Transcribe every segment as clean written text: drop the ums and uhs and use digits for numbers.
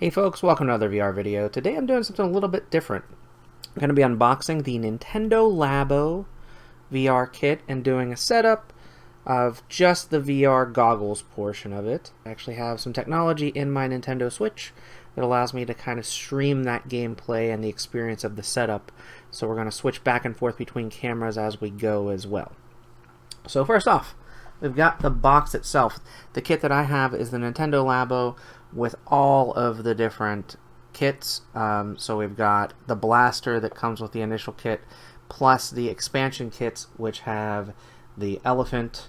Hey folks, welcome to another VR video. Today I'm doing something a little bit different. I'm going to be unboxing the Nintendo Labo VR kit and doing a setup of just the VR goggles portion of it. I actually have some technology in my Nintendo Switch that allows me to kind of stream that gameplay and the experience of the setup. So we're going to switch back and forth between cameras as we go as well. So first off, we've got the box itself. The kit that I have is the Nintendo Labo with all of the different kits. So we've got the blaster that comes with the initial kit, plus the expansion kits, which have the elephant,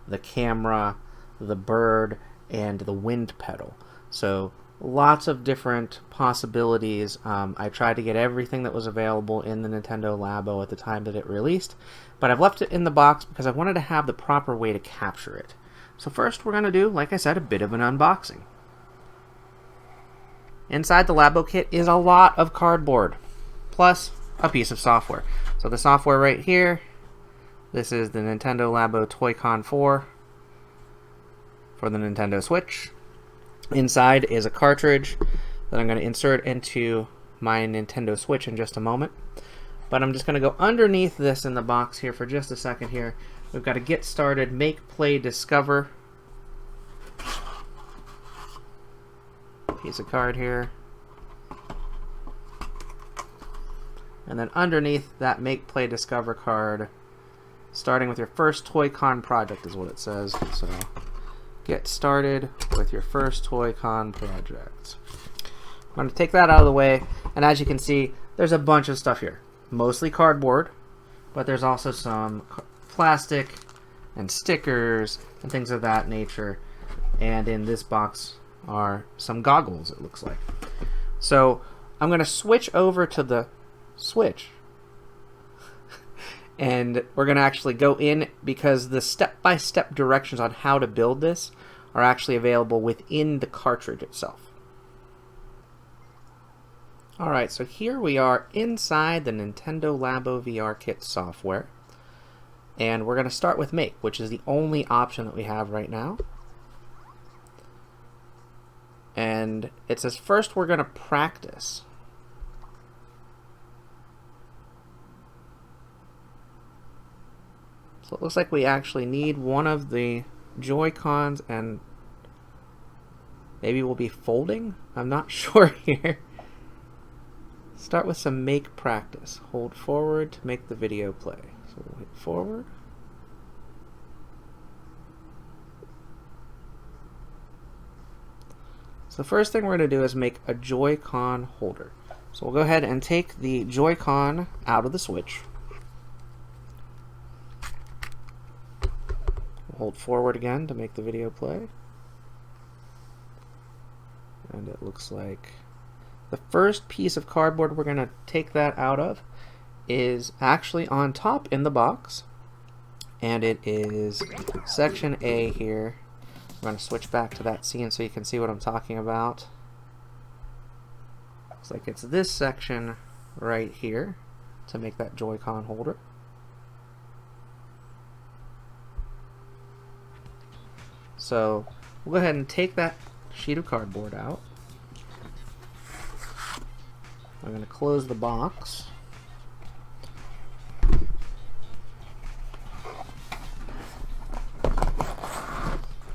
the camera, the bird, and the wind pedal. So lots of different possibilities. I tried to get everything that was available in the Nintendo Labo at the time that it released, but I've left it in the box because I wanted to have the proper way to capture it. So first we're going to do, like I said, a bit of an unboxing. Inside the Labo kit is a lot of cardboard, plus a piece of software. So the software right here, this is the Nintendo Labo Toycon 4 for the Nintendo Switch. Inside is a cartridge that I'm going to insert into my Nintendo Switch in just a moment. But I'm just going to go underneath this in the box here for just a second here. We've got to get started, make, play, discover. Piece of card here. And then underneath that make, play, discover card, starting with your first Toycon project is what it says. So get started with your first Toycon project. I'm going to take that out of the way, and as you can see, there's a bunch of stuff here. Mostly cardboard, but there's also some plastic and stickers and things of that nature. And in this box are some goggles, it looks like. So I'm going to switch over to the Switch. And we're going to actually go in because the step-by-step directions on how to build this are actually available within the cartridge itself. Alright, so here we are inside the Nintendo Labo VR kit software. And we're going to start with Make, which is the only option that we have right now. And it says first we're going to practice. So it looks like we actually need one of the Joy-Cons, and maybe we'll be folding? I'm not sure here. Start with some make practice. Hold forward to make the video play. So we'll hit forward. So the first thing we're going to do is make a Joy-Con holder. So we'll go ahead and take the Joy-Con out of the Switch. Hold forward again to make the video play. And it looks like the first piece of cardboard we're going to take that out of is actually on top in the box. And it is section A here. I'm going to switch back to that scene so you can see what I'm talking about. Looks like it's this section right here to make that Joy-Con holder. So we'll go ahead and take that sheet of cardboard out. I'm going to close the box.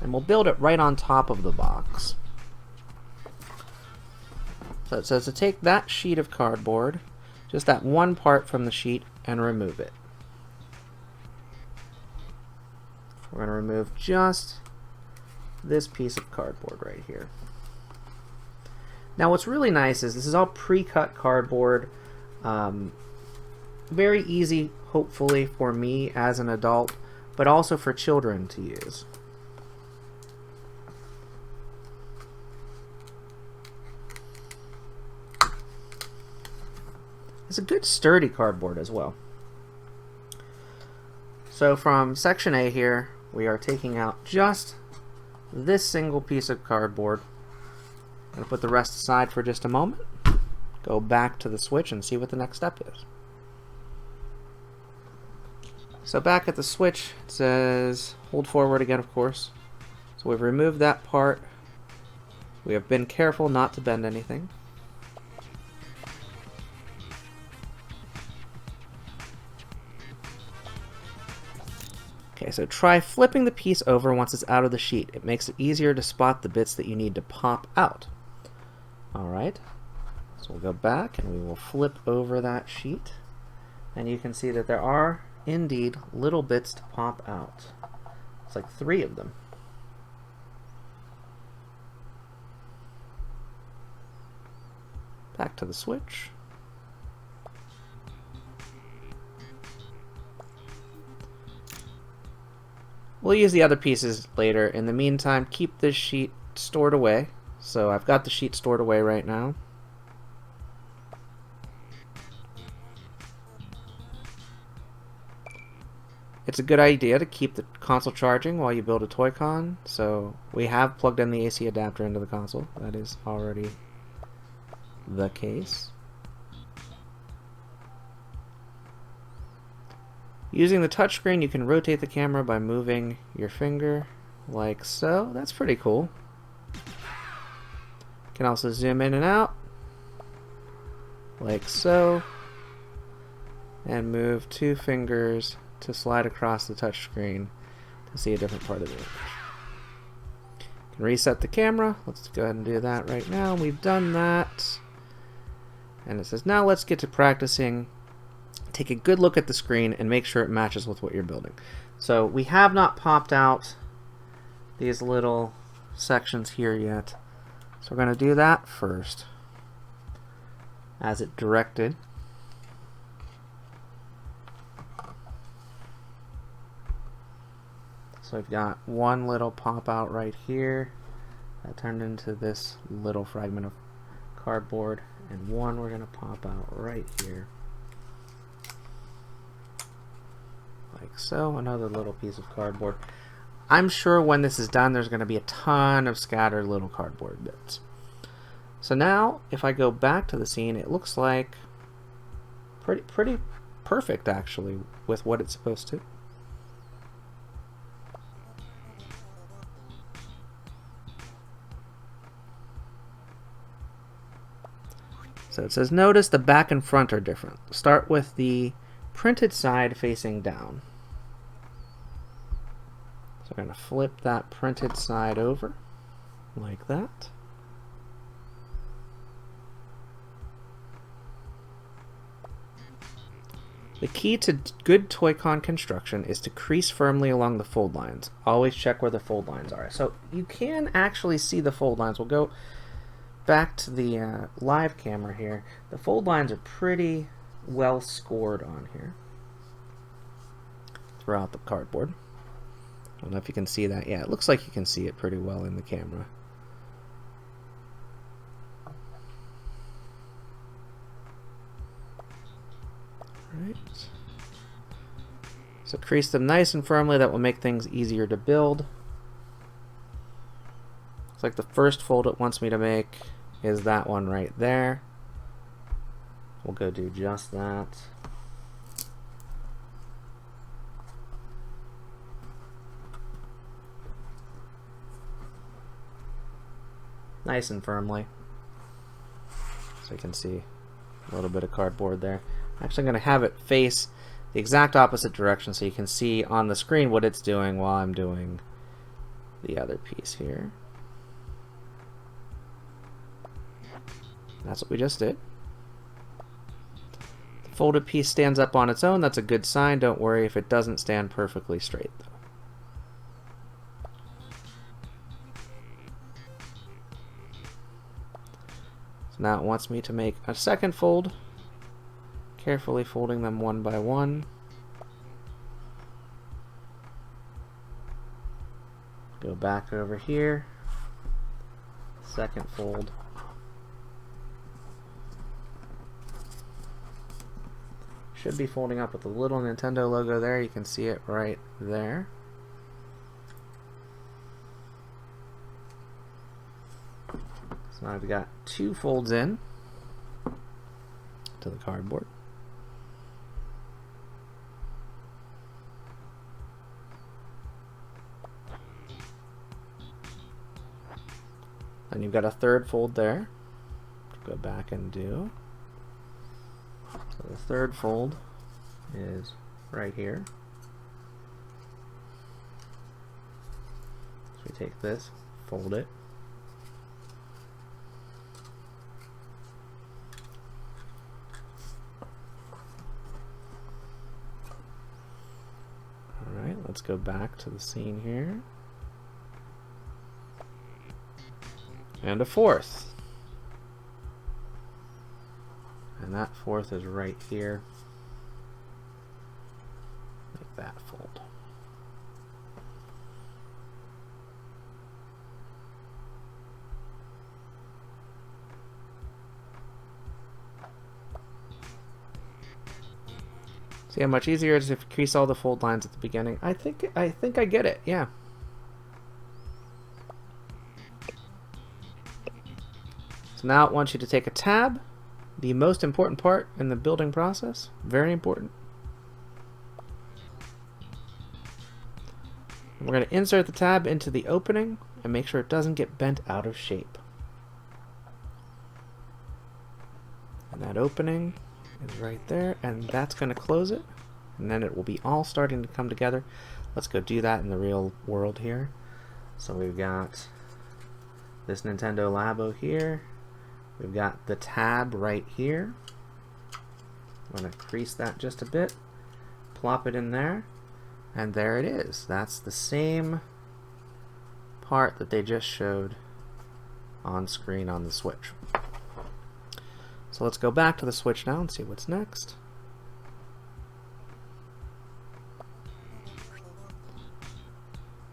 And we'll build it right on top of the box. So it says to take that sheet of cardboard, just that one part from the sheet, and remove it. We're going to remove just this piece of cardboard right here. Now what's really nice is this is all pre-cut cardboard. Very easy, hopefully, for me as an adult, but also for children to use. It's a good sturdy cardboard as well. So from section A here, we are taking out just this single piece of cardboard. I'm going to put the rest aside for just a moment. Go back to the Switch and see what the next step is. So back at the Switch, it says hold forward again, of course. So we've removed that part. We have been careful not to bend anything. Okay, so try flipping the piece over once it's out of the sheet. It makes it easier to spot the bits that you need to pop out. Alright, so we'll go back and we will flip over that sheet. And you can see that there are indeed little bits to pop out. It's like 3 of them. Back to the switch. We'll use the other pieces later. In the meantime, keep this sheet stored away. So I've got the sheet stored away right now. It's a good idea to keep the console charging while you build a Toycon. So we have plugged in the AC adapter into the console. That is already the case. Using the touchscreen, you can rotate the camera by moving your finger like so. That's pretty cool. You can also zoom in and out like so, and move 2 fingers to slide across the touchscreen to see a different part of the image. You can reset the camera. Let's go ahead and do that right now. We've done that. And it says, now let's get to practicing. Take a good look at the screen and make sure it matches with what you're building. So we have not popped out these little sections here yet. So we're going to do that first, as it directed. So we've got one little pop out right here that turned into this little fragment of cardboard, and one we're going to pop out right here. Like so, another little piece of cardboard. I'm sure when this is done there's going to be a ton of scattered little cardboard bits. So now if I go back to the scene, it looks like pretty perfect actually with what it's supposed to. So it says, notice the back and front are different. Start with the printed side facing down. So I'm going to flip that printed side over like that. The key to good Toycon construction is to crease firmly along the fold lines. Always check where the fold lines are. So you can actually see the fold lines. We'll go back to the live camera here. The fold lines are pretty well scored on here throughout the cardboard. I don't know if you can see that. Yeah, it looks like you can see it pretty well in the camera. Right. So crease them nice and firmly. That will make things easier to build. It's like the first fold it wants me to make is that one right there. We'll go do just that. Nice and firmly. So you can see a little bit of cardboard there. Actually, I'm going to have it face the exact opposite direction so you can see on the screen what it's doing while I'm doing the other piece here. That's what we just did. The folded piece stands up on its own. That's a good sign. Don't worry if it doesn't stand perfectly straight, though. So now it wants me to make a second fold, carefully folding them one by one. Go back over here, second fold. Should be folding up with the little Nintendo logo there. You can see it right there. So now I've got 2 folds in to the cardboard. And you've got a third fold there. Go back and do. So the third fold is right here. So we take this, fold it. Alright, let's go back to the scene here. And a fourth. And that fourth is right here. Make that fold. See how much easier it is if you crease all the fold lines at the beginning? I think I get it, yeah. So now it wants you to take a tab, the most important part in the building process, very important. And we're going to insert the tab into the opening and make sure it doesn't get bent out of shape. And that opening is right there, and that's going to close it, and then it will be all starting to come together. Let's go do that in the real world here. So we've got this Nintendo Labo here. We've got the tab right here. I'm going to crease that just a bit, plop it in there, and there it is. That's the same part that they just showed on screen on the Switch. So let's go back to the Switch now and see what's next.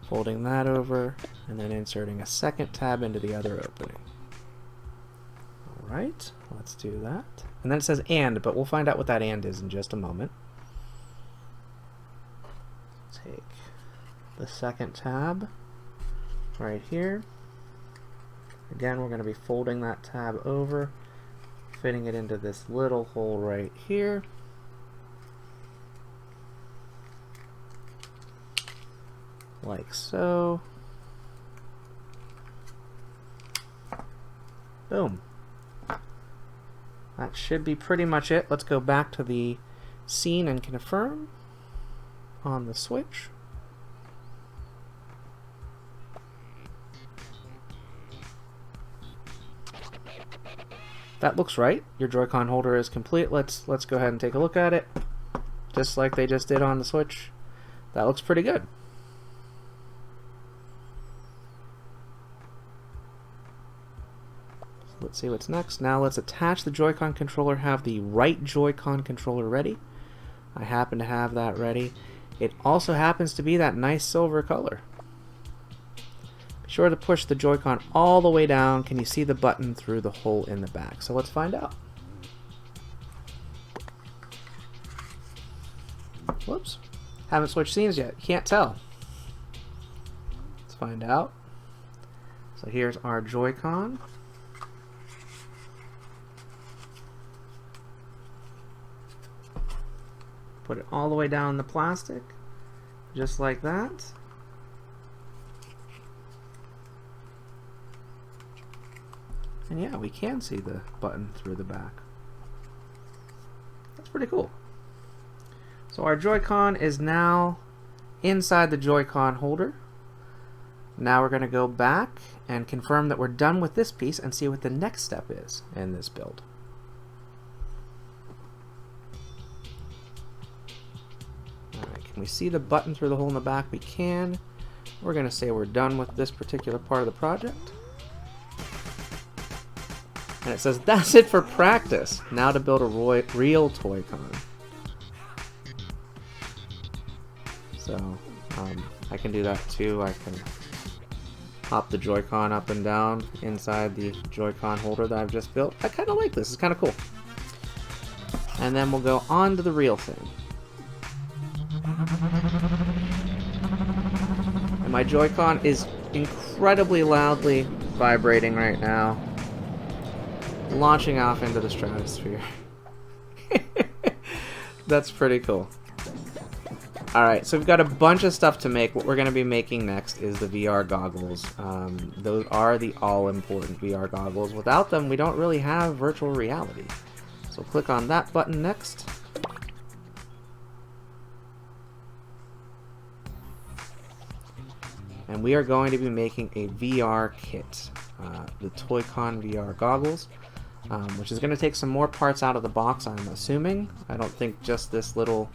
Folding that over and then inserting a second tab into the other opening. Alright, let's do that. And then it says and, but we'll find out what that and is in just a moment. Take the second tab right here. Again, we're going to be folding that tab over, fitting it into this little hole right here. Like so. Boom. That should be pretty much it. Let's go back to the scene and confirm on the Switch. That looks right. Your Joy-Con holder is complete. Let's go ahead and take a look at it. Just like they just did on the Switch. That looks pretty good. So let's see what's next. Now let's attach the Joy-Con controller, have the right Joy-Con controller ready. I happen to have that ready. It also happens to be that nice silver color. Be sure to push the Joy-Con all the way down. Can you see the button through the hole in the back? So let's find out. Whoops. Haven't switched scenes yet. Can't tell. Let's find out. So here's our Joy-Con. Put it all the way down in the plastic, just like that. And yeah, we can see the button through the back. That's pretty cool. So our Joy-Con is now inside the Joy-Con holder. Now we're going to go back and confirm that we're done with this piece and see what the next step is in this build. Can we see the button through the hole in the back? We can. We're going to say we're done with this particular part of the project. And it says, that's it for practice. Now to build a real Toycon. So, I can do that too. I can hop the Joy-Con up and down inside the Joy-Con holder that I've just built. I kind of like this. It's kind of cool. And then we'll go on to the real thing. And my Joy-Con is incredibly loudly vibrating right now, launching off into the stratosphere. That's pretty cool. Alright, so we've got a bunch of stuff to make. What we're going to be making next is the VR goggles. Those are the all-important VR goggles. Without them, we don't really have virtual reality. So click on that button next. And we are going to be making a VR kit, the Toycon VR goggles, which is going to take some more parts out of the box, I'm assuming. I don't think just this little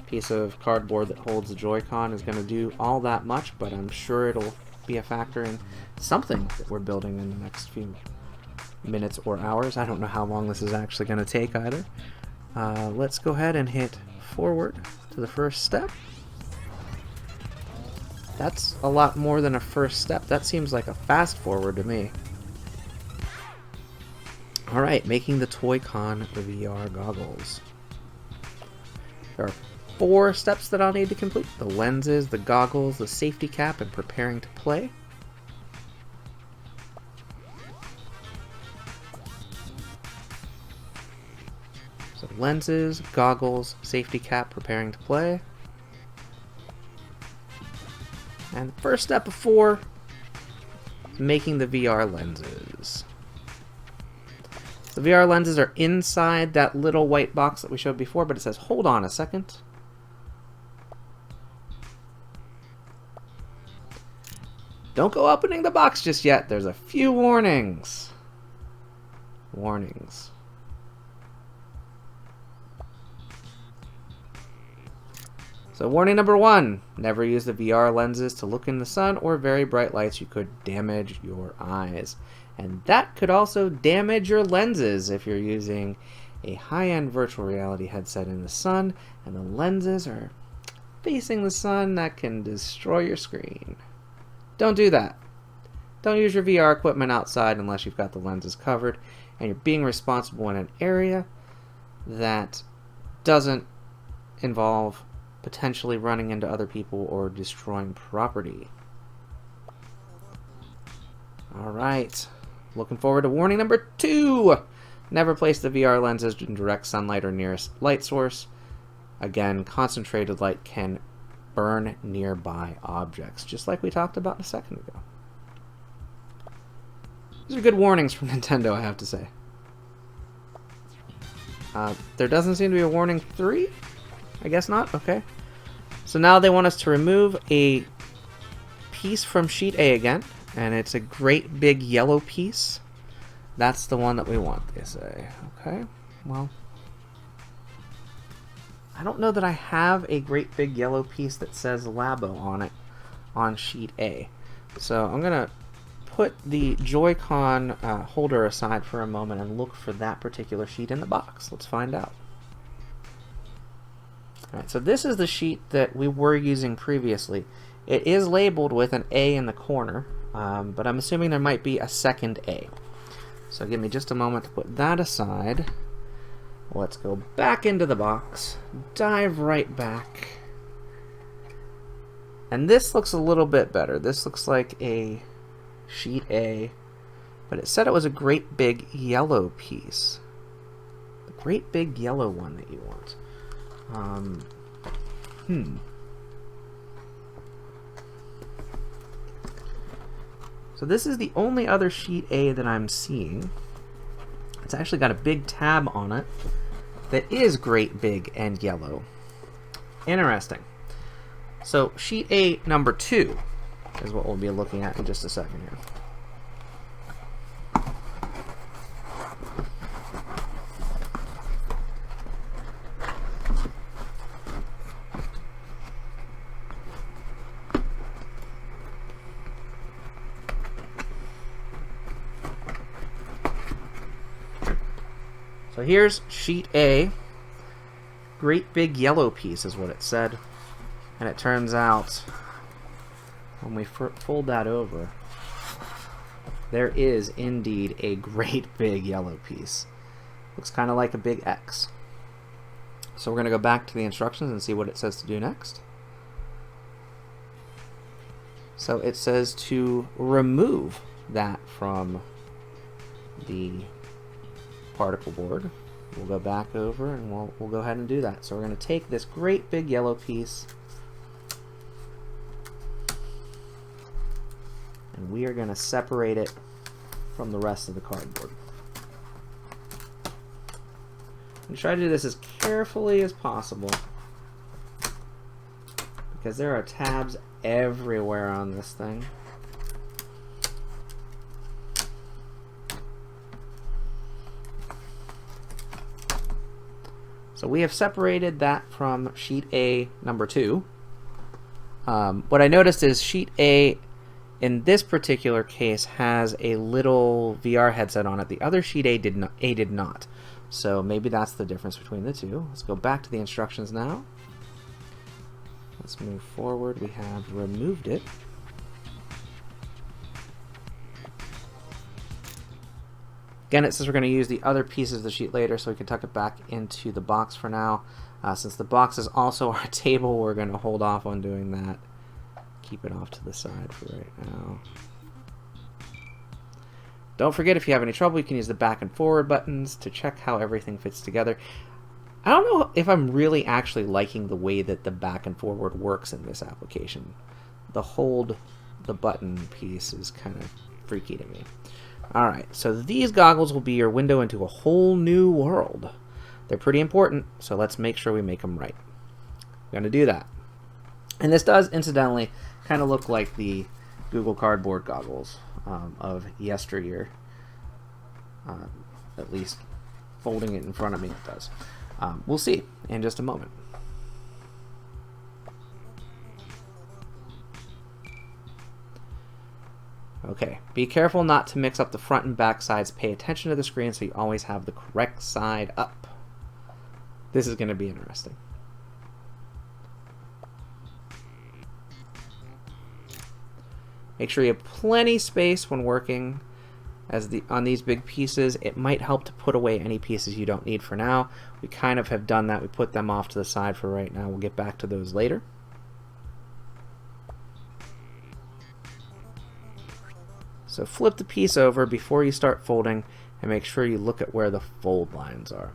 piece of cardboard that holds the Joy-Con is going to do all that much, but I'm sure it'll be a factor in something that we're building in the next few minutes or hours. I don't know how long this is actually going to take either. Let's go ahead and hit forward to the first step. That's a lot more than a first step. That seems like a fast forward to me. Alright, making the Toycon VR goggles. There are 4 steps that I'll need to complete: the lenses, the goggles, the safety cap, and preparing to play. So lenses, goggles, safety cap, preparing to play. And the first step of 4 is making the VR lenses. The VR lenses are inside that little white box that we showed before, but it says, hold on a second. Don't go opening the box just yet. There's a few warnings. Warnings. So warning number 1, never use the VR lenses to look in the sun or very bright lights. You could damage your eyes. And that could also damage your lenses if you're using a high-end virtual reality headset in the sun and the lenses are facing the sun. That can destroy your screen. Don't do that. Don't use your VR equipment outside unless you've got the lenses covered and you're being responsible in an area that doesn't involve potentially running into other people or destroying property. Alright, looking forward to warning number 2. Never place the VR lenses in direct sunlight or nearest light source. Again, concentrated light can burn nearby objects, just like we talked about a second ago. These are good warnings from Nintendo, I have to say. There doesn't seem to be a warning 3? I guess not? Okay. So now they want us to remove a piece from sheet A again, and it's a great big yellow piece. That's the one that we want, they say. Okay, well, I don't know that I have a great big yellow piece that says Labo on it on sheet A. So I'm going to put the Joy-Con holder aside for a moment and look for that particular sheet in the box. Let's find out. Alright, so this is the sheet that we were using previously. It is labeled with an A in the corner, but I'm assuming there might be a second A. So give me just a moment to put that aside. Let's go back into the box, dive right back. And this looks a little bit better. This looks like a sheet A, but it said it was a great big yellow piece. The great big yellow one that you want. So this is the only other sheet A that I'm seeing. It's actually got a big tab on it that is great big and yellow. Interesting. So sheet A number 2 is what we'll be looking at in just a second here. So here's sheet A. Great big yellow piece is what it said. And it turns out, when we fold that over, there is indeed a great big yellow piece. Looks kind of like a big X. So we're going to go back to the instructions and see what it says to do next. So it says to remove that from the particle board. We'll go back over and we'll go ahead and do that. So we're going to take this great big yellow piece and we are going to separate it from the rest of the cardboard. And try to do this as carefully as possible because there are tabs everywhere on this thing. So we have separated that from sheet A number 2. What I noticed is sheet A in this particular case has a little VR headset on it. The other sheet A did not. So maybe that's the difference between the two. Let's go back to the instructions now. Let's move forward. We have removed it. Again, it says we're going to use the other pieces of the sheet later, so we can tuck it back into the box for now. Since the box is also our table, we're going to hold off on doing that. Keep it off to the side for right now. Don't forget, if you have any trouble, you can use the back and forward buttons to check how everything fits together. I don't know if I'm really actually liking the way that the back and forward works in this application. The hold the button piece is kind of freaky to me. Alright, so these goggles will be your window into a whole new world. They're pretty important, so let's make sure we make them right. We're going to do that. And this does, incidentally, kind of look like the Google Cardboard goggles of yesteryear. At least folding it in front of me, it does. We'll see in just a moment. Okay, be careful not to mix up the front and back sides. Pay attention to the screen so you always have the correct side up. This is going to be interesting. Make sure you have plenty space when working on these big pieces. It might help to put away any pieces you don't need for now. We kind of have done that. We put them off to the side for right now. We'll get back to those later. So flip the piece over before you start folding and make sure you look at where the fold lines are.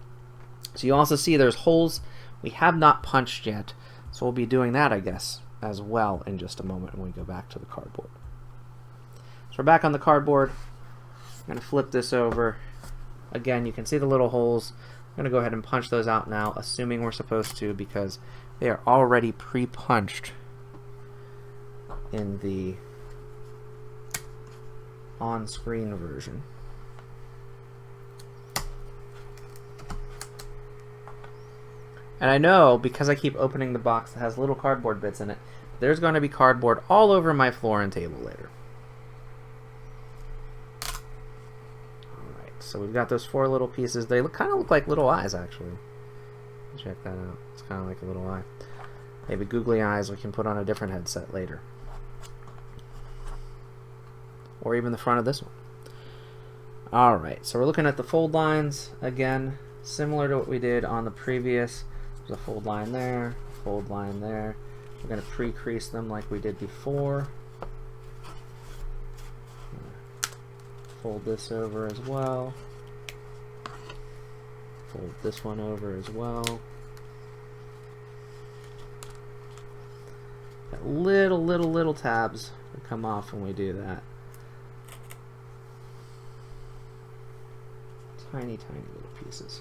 So you also see there's holes we have not punched yet, so we'll be doing that, I guess, as well in just a moment when we go back to the cardboard. So we're back on the cardboard. I'm going to flip this over. Again, you can see the little holes. I'm going to go ahead and punch those out now, assuming we're supposed to, because they are already pre-punched in the on-screen version. And I know, because I keep opening the box that has little cardboard bits in it, there's going to be cardboard all over my floor and table later. Alright, so we've got those 4 little pieces. They kind of look like little eyes, actually. Check that out. It's kind of like a little eye. Maybe googly eyes we can put on a different headset later. Or even the front of this one. Alright, so we're looking at the fold lines again, similar to what we did on the previous. There's a fold line there, fold line there. We're going to pre-crease them like we did before. Fold this over as well. Fold this one over as well. Got little tabs that come off when we do that. Tiny little pieces.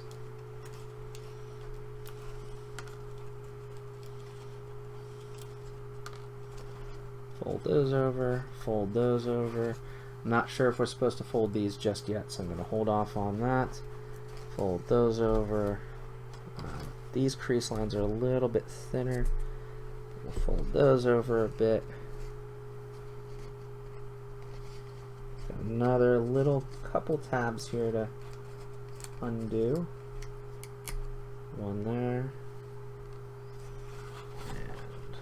Fold those over, fold those over. I'm not sure if we're supposed to fold these just yet, so I'm going to hold off on that. Fold those over. These crease lines are a little bit thinner. We'll fold those over a bit. Got another little couple tabs here to undo. One there. And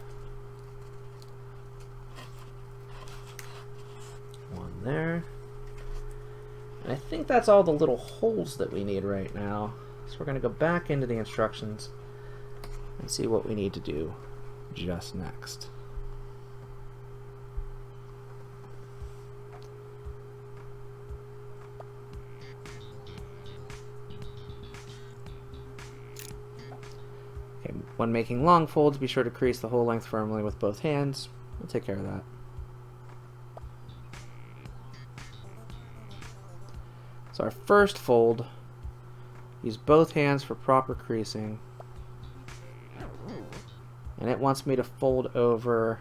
one there. And I think that's all the little holes that we need right now. So we're going to go back into the instructions and see what we need to do just next. Okay, when making long folds, be sure to crease the whole length firmly with both hands. We'll take care of that. So our first fold, use both hands for proper creasing. And it wants me to fold over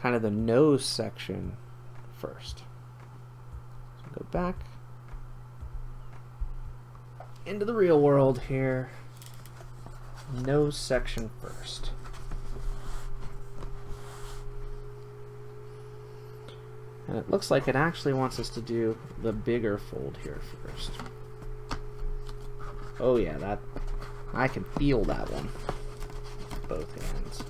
kind of the nose section first. So go back into the real world here. Nose section first. And it looks like it actually wants us to do the bigger fold here first. Oh yeah, that I can feel that one. Both hands.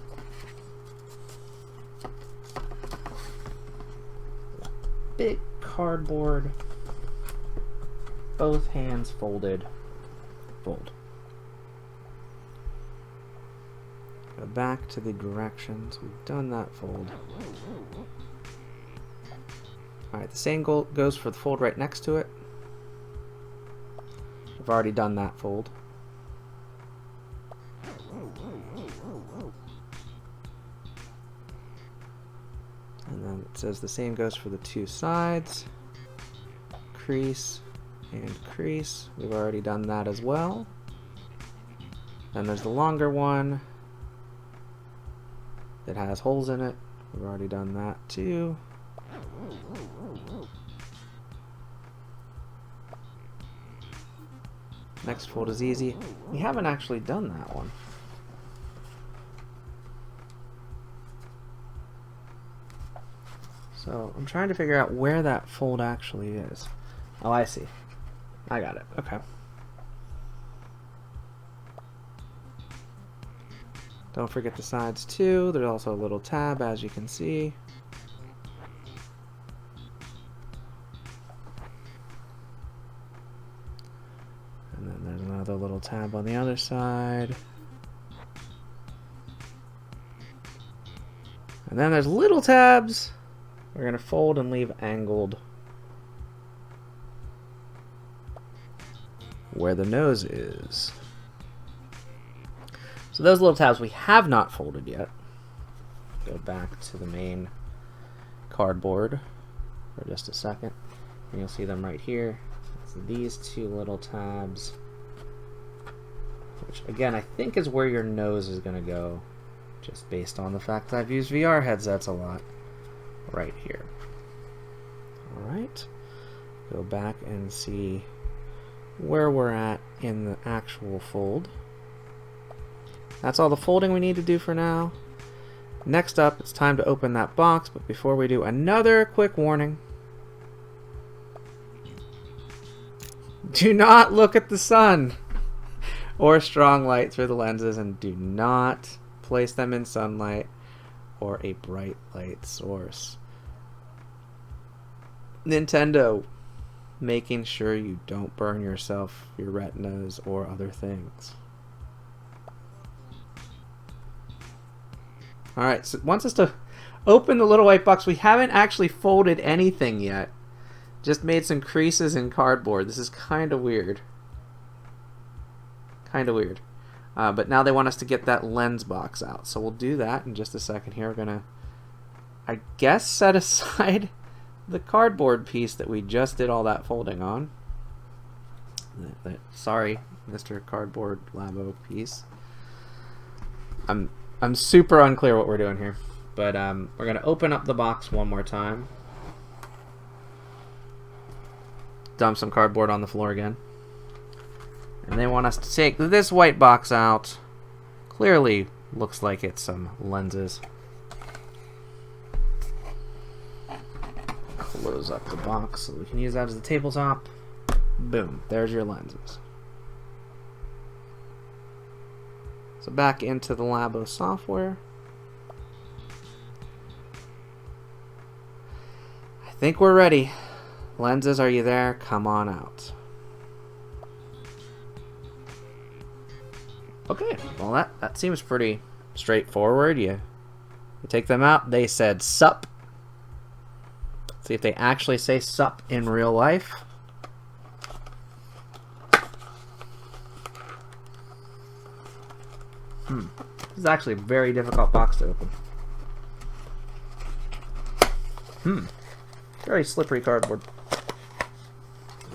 Big cardboard. Both hands folded. Fold. Go back to the directions. We've done that fold. Alright, the same goes for the fold right next to it. I've already done that fold. And then it says the same goes for the two sides. Crease and crease. We've already done that as well. Then there's the longer one that has holes in it. We've already done that too. Next fold is easy. We haven't actually done that one. So I'm trying to figure out where that fold actually is. Oh, I see. I got it. Okay. Don't forget the sides too. There's also a little tab, as you can see. And then there's another little tab on the other side. And then there's little tabs we're going to fold and leave angled where the nose is. So those little tabs we have not folded yet. Go back to the main cardboard for just a second, and you'll see them right here. So these two little tabs, which again I think is where your nose is going to go, just based on the fact that I've used VR headsets a lot, right here. Alright, go back and see where we're at in the actual fold. That's all the folding we need to do for now. Next up, it's time to open that box, but before we do, another quick warning. Do not look at the sun or strong light through the lenses, and do not place them in sunlight or a bright light source. Nintendo, making sure you don't burn yourself, your retinas, or other things. Alright, so it wants us to open the little white box. We haven't actually folded anything yet. Just made some creases in cardboard. This is kind of weird. Kind of weird. But now they want us to get that lens box out. So we'll do that in just a second here. We're going to, I guess, set aside the cardboard piece that we just did all that folding on. Sorry, Mr. Cardboard Labo piece. I'm super unclear what we're doing here, but we're going to open up the box one more time. Dump some cardboard on the floor again. And they want us to take this white box out. Clearly looks like it's some lenses. Close up the box so we can use that as the tabletop. Boom, there's your lenses. So back into the Labo software. I think we're ready. Lenses, are you there? Come on out. Okay, well that seems pretty straightforward. You take them out. They said sup. See if they actually say sup in real life. This is actually a very difficult box to open. Very slippery cardboard.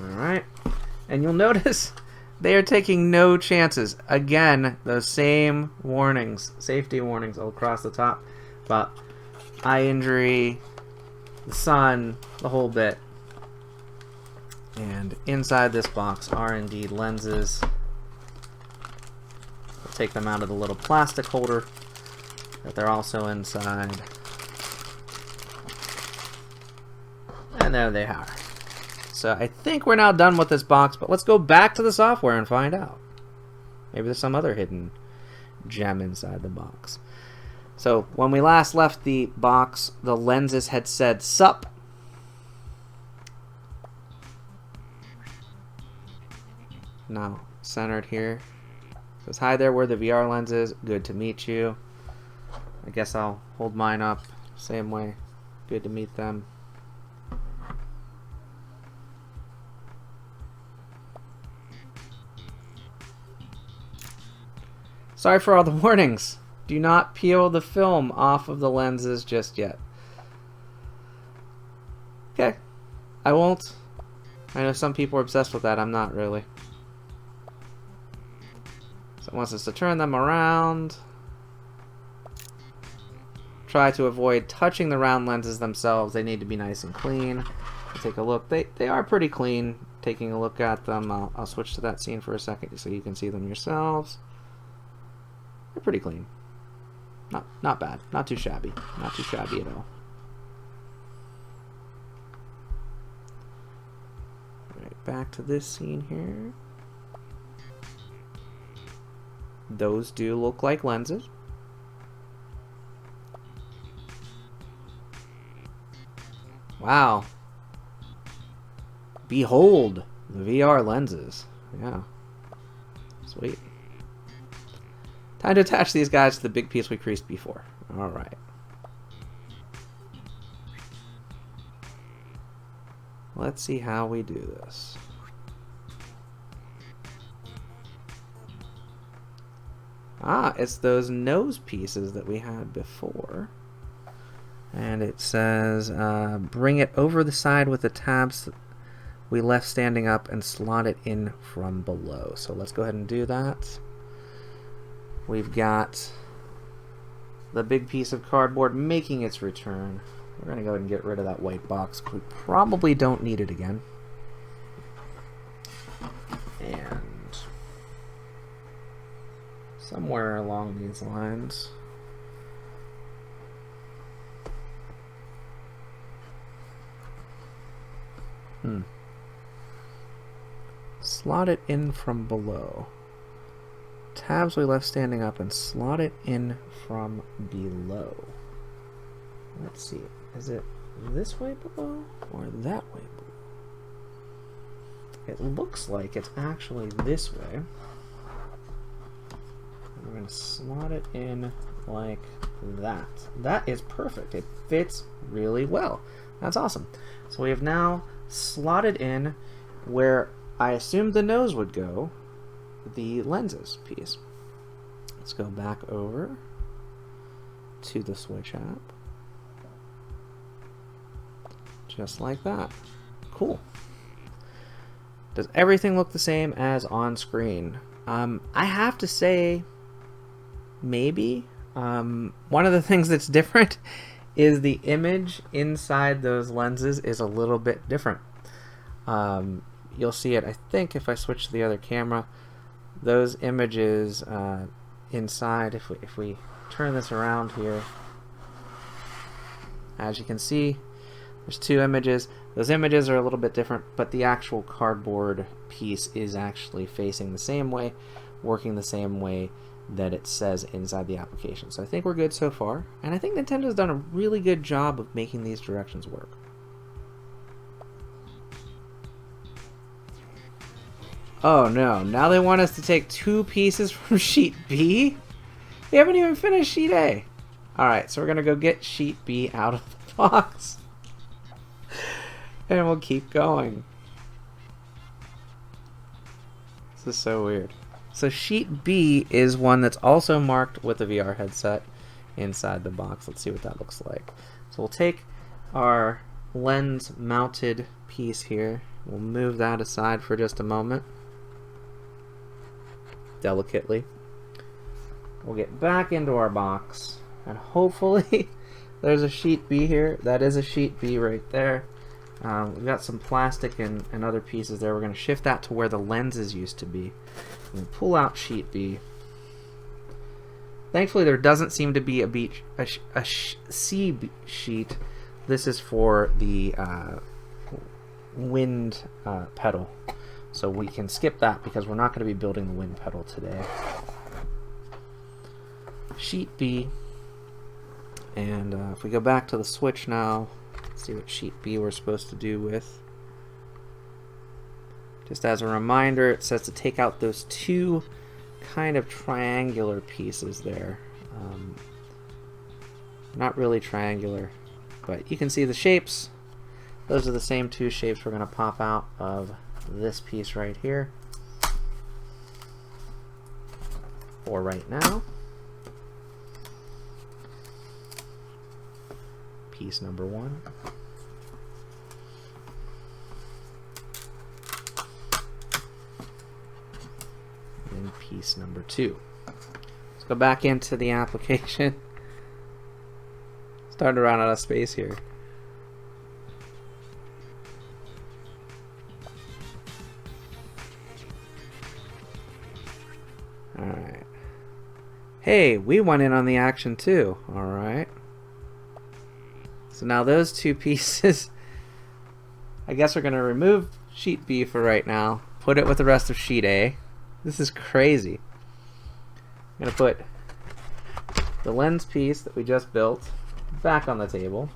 Alright. And you'll notice they are taking no chances. Again, those same warnings, safety warnings all across the top. But eye injury, the sun, the whole bit. And inside this box are indeed lenses. We'll take them out of the little plastic holder that they're also inside. And there they are. So I think we're now done with this box, but let's go back to the software and find out. Maybe there's some other hidden gem inside the box. So when we last left the box, the lenses had said sup. Now centered here. It says hi there, we're the VR lenses. Good to meet you. I guess I'll hold mine up same way. Good to meet them. Sorry for all the warnings. Do not peel the film off of the lenses just yet. Okay. I won't. I know some people are obsessed with that. I'm not really. So it wants us to turn them around. Try to avoid touching the round lenses themselves. They need to be nice and clean. We'll take a look. They are pretty clean. Taking a look at them. I'll switch to that scene for a second so you can see them yourselves. They're pretty clean. Not bad. Not too shabby. Not too shabby at all. Alright, back to this scene here. Those do look like lenses. Wow. Behold the VR lenses. Yeah. Sweet. Time to attach these guys to the big piece we creased before. Alright. Let's see how we do this. Ah, it's those nose pieces that we had before. And it says, bring it over the side with the tabs we left standing up and slot it in from below. So let's go ahead and do that. We've got the big piece of cardboard making its return. We're going to go ahead and get rid of that white box. We probably don't need it again. And somewhere along these lines, slot it in from below. Tabs we left standing up and slot it in from below. Let's see. Is it this way below or that way below? It looks like it's actually this way. We're going to slot it in like that. That is perfect. It fits really well. That's awesome. So we have now slotted in where I assumed the nose would go, the lenses piece. Let's go back over to the Switch app. Just like that. Cool. Does everything look the same as on screen? I have to say, maybe. One of the things that's different is the image inside those lenses is a little bit different. You'll see it, I think, if I switch to the other camera. Those images inside, if we turn this around here, as you can see, there's two images. Those images are a little bit different, but the actual cardboard piece is actually facing the same way, working the same way that it says inside the application. So I think we're good so far, and I think Nintendo's done a really good job of making these directions work. Oh no, now they want us to take two pieces from sheet B? We haven't even finished sheet A. Alright, so we're going to go get sheet B out of the box. And we'll keep going. This is so weird. So sheet B is one that's also marked with a VR headset inside the box. Let's see what that looks like. So we'll take our lens mounted piece here. We'll move that aside for just a moment. Delicately. We'll get back into our box, and hopefully there's a sheet B here. That is a sheet B right there. We've got some plastic and other pieces there. We're going to shift that to where the lenses used to be. And pull out sheet B. Thankfully, there doesn't seem to be a C sheet. This is for the wind pedal. So we can skip that because we're not going to be building the wind pedal today. Sheet B. And if we go back to the switch now, let's see what sheet B we're supposed to do with. Just as a reminder, it says to take out those two kind of triangular pieces there. Not really triangular, but you can see the shapes. Those are the same two shapes we're going to pop out of this piece right here. For right now. Piece number 1. And piece number 2. Let's go back into the application. Starting to run out of space here. Alright. Hey, we went in on the action too. Alright. So now those two pieces, I guess we're going to remove sheet B for right now. Put it with the rest of sheet A. This is crazy. I'm going to put the lens piece that we just built back on the table.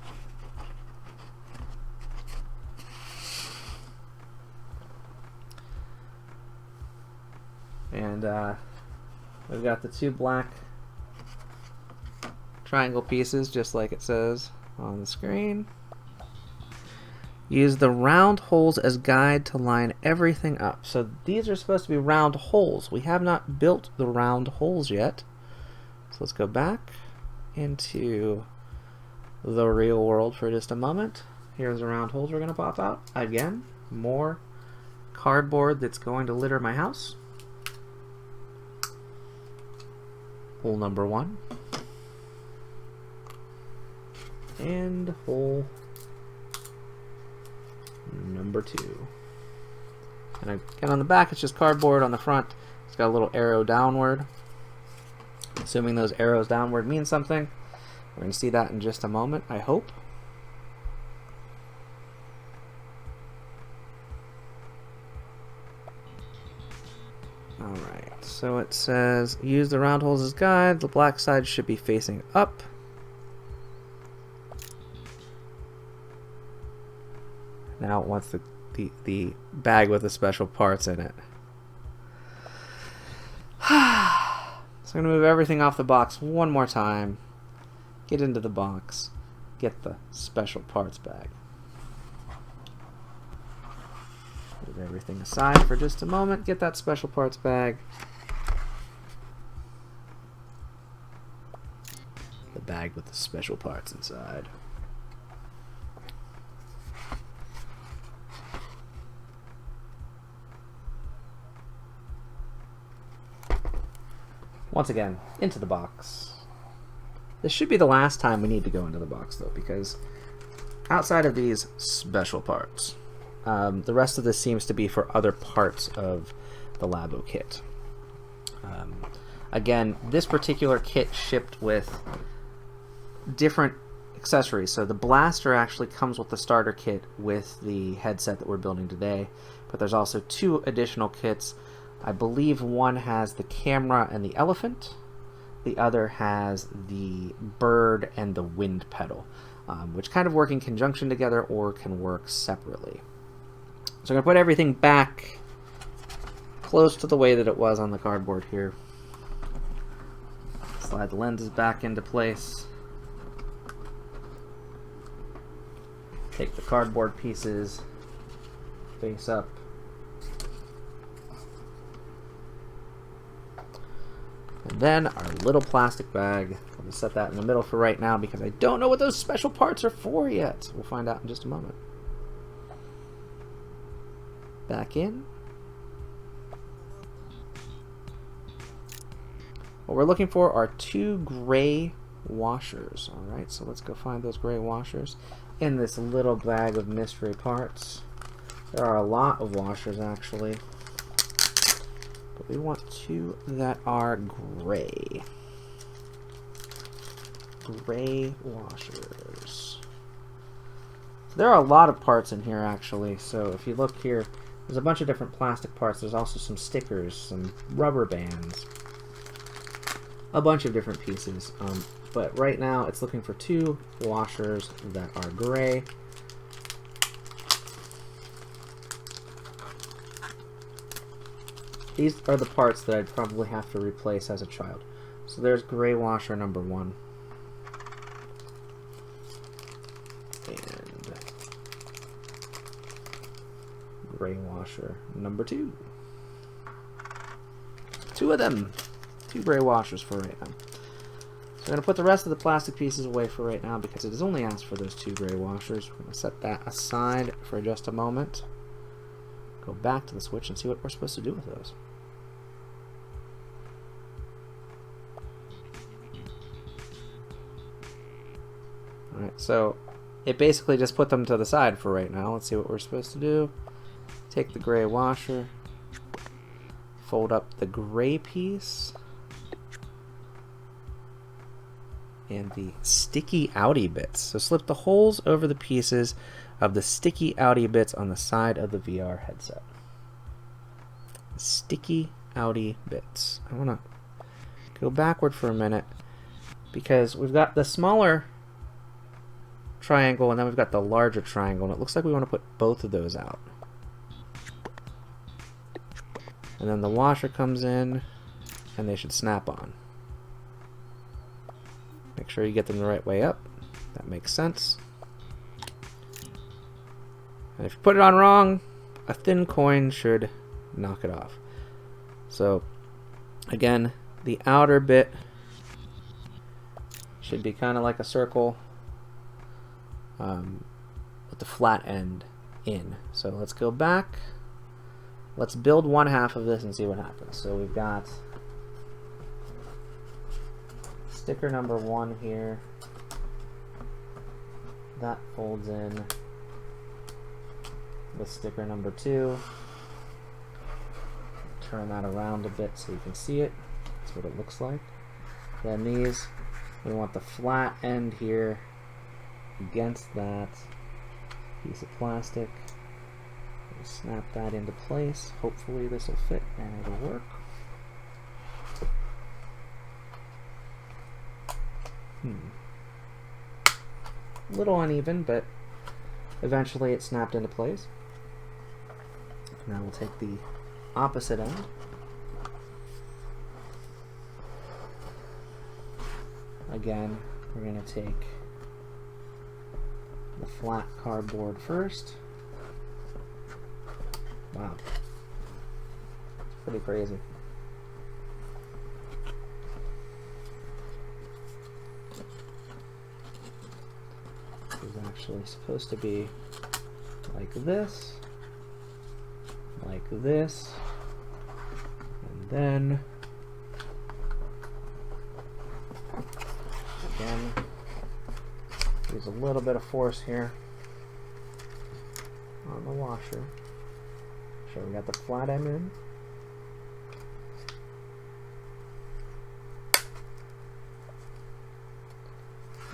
And we've got the two black triangle pieces, just like it says on the screen. Use the round holes as guide to line everything up. So these are supposed to be round holes. We have not built the round holes yet. So let's go back into the real world for just a moment. Here's the round holes we're going to pop out. Again, more cardboard that's going to litter my house. Hole number 1. And hole number 2. And again, on the back it's just cardboard. On the front it's got a little arrow downward. Assuming those arrows downward mean something. We're going to see that in just a moment, I hope. Alright, so it says use the round holes as guide. The black side should be facing up. Now it wants the bag with the special parts in it. So I'm going to move everything off the box one more time. Get into the box. Get the special parts bag. Move everything aside for just a moment. Get that special parts bag. The bag with the special parts inside. Once again, into the box. This should be the last time we need to go into the box, though, because outside of these special parts, the rest of this seems to be for other parts of the Labo kit. Again, this particular kit shipped with different accessories. So the blaster actually comes with the starter kit with the headset that we're building today, but there's also 2 additional kits. I believe one has the camera and the elephant. The other has the bird and the wind pedal, which kind of work in conjunction together or can work separately. So I'm going to put everything back close to the way that it was on the cardboard here. Slide the lenses back into place. Take the cardboard pieces face up. And then our little plastic bag. I'm going to set that in the middle for right now because I don't know what those special parts are for yet. We'll find out in just a moment. back in. What we're looking for are 2 gray washers. Alright, so let's go find those gray washers in this little bag of mystery parts. There are a lot of washers actually, but we want 2 that are gray. Gray washers. There are a lot of parts in here actually, so if you look here, there's a bunch of different plastic parts. There's also some stickers, some rubber bands, a bunch of different pieces. But right now it's looking for 2 washers that are gray. These are the parts that I'd probably have to replace as a child. So there's gray washer number 1. And gray washer number 2. 2 of them. 2 gray washers for right now. So I'm going to put the rest of the plastic pieces away for right now because it has only asked for those 2 gray washers. We're going to set that aside for just a moment. Go back to the switch and see what we're supposed to do with those. Alright, so it basically just put them to the side for right now. Let's see what we're supposed to do. Take the gray washer, fold up the gray piece, and the sticky outie bits. So slip the holes over the pieces of the sticky outie bits on the side of the VR headset. Sticky outie bits. I want to go backward for a minute because we've got the smaller triangle and then we've got the larger triangle, and it looks like we want to put both of those out. And then the washer comes in and they should snap on. Make sure you get them the right way up. That makes sense. And if you put it on wrong, a thin coin should knock it off. So again, the outer bit should be kind of like a circle with the flat end in. So let's go back. Let's build one half of this and see what happens. So we've got sticker number 1 here. That folds in with sticker number 2. Turn that around a bit so you can see it. That's what it looks like. Then these, we want the flat end here against that piece of plastic. We'll snap that into place. Hopefully this will fit and it'll work. A little uneven, but eventually it snapped into place. Now we'll take the opposite end. Again, we're going to take the flat cardboard first. Wow. It's pretty crazy. This is actually supposed to be like this, and then again, use a little bit of force here on the washer. Make sure we got the flat end in.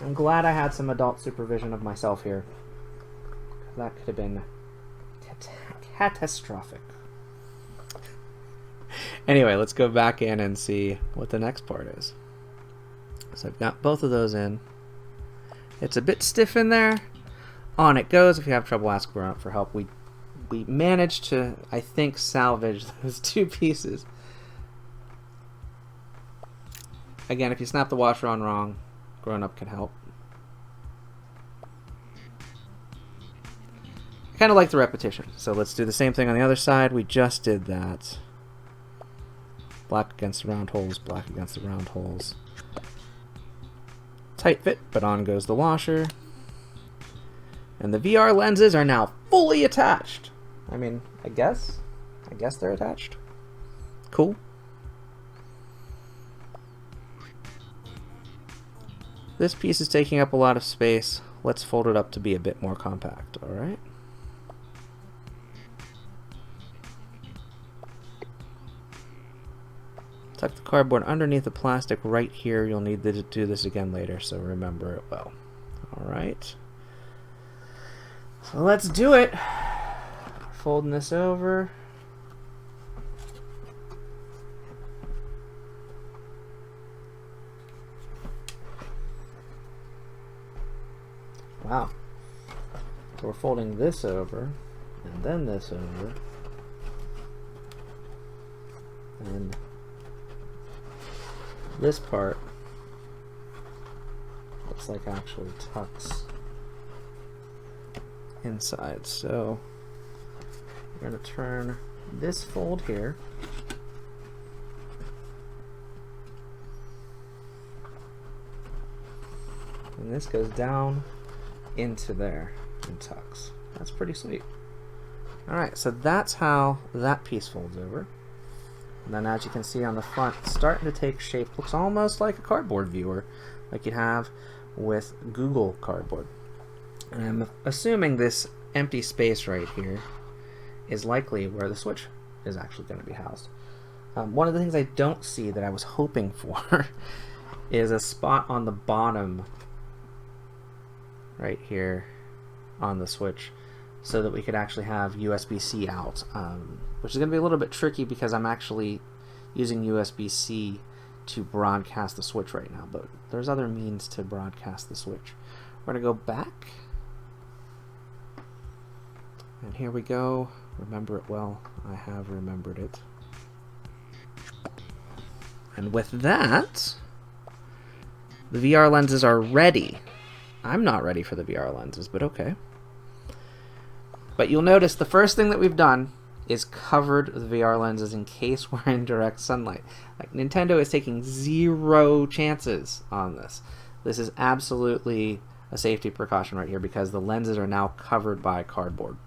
I'm glad I had some adult supervision of myself here. That could have been catastrophic. Anyway, let's go back in and see what the next part is. So I've got both of those in. It's a bit stiff in there. On it goes. If you have trouble, ask around for help. We managed to, I think, salvage those 2 pieces. Again, if you snap the washer on wrong, grown-up can help. I kind of like the repetition, so let's do the same thing on the other side. We just did that. Black against the round holes, black against the round holes. Tight fit, but on goes the washer. And the VR lenses are now fully attached. I mean, I guess they're attached. Cool. This piece is taking up a lot of space. Let's fold it up to be a bit more compact, all right? Tuck the cardboard underneath the plastic right here. You'll need to do this again later, so remember it well. All right. So let's do it. Folding this over. Wow. So we're folding this over, and then this over, and this part looks like actually tucks inside. So we're going to turn this fold here and this goes down into there and tucks. That's pretty sweet. Alright, so that's how that piece folds over. And then as you can see on the front, it's starting to take shape. Looks almost like a cardboard viewer, like you'd have with Google Cardboard. And I'm assuming this empty space right here is likely where the switch is actually going to be housed. One of the things I don't see that I was hoping for is a spot on the bottom right here on the switch so that we could actually have USB-C out, which is going to be a little bit tricky because I'm actually using USB-C to broadcast the switch right now, but there's other means to broadcast the switch. We're going to go back, and here we go. Remember it well. I have remembered it. And with that, the VR lenses are ready. I'm not ready for the VR lenses, but okay. But you'll notice the first thing that we've done is covered the VR lenses in case we're in direct sunlight. Like, Nintendo is taking zero chances on this. This is absolutely a safety precaution right here because the lenses are now covered by cardboard.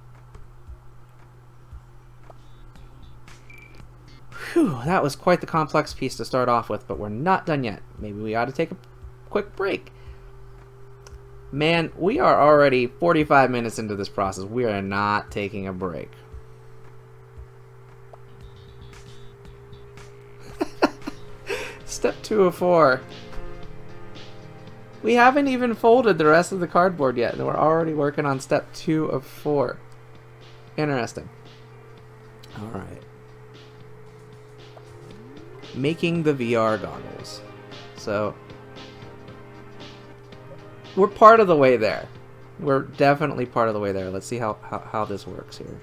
Whew, that was quite the complex piece to start off with, but we're not done yet. Maybe we ought to take a quick break. Man, we are already 45 minutes into this process. We are not taking a break. Step 2 of 4. We haven't even folded the rest of the cardboard yet, and we're already working on step 2 of 4. Interesting. Alright. Making the VR goggles. So we're part of the way there. We're definitely part of the way there. Let's see how this works here.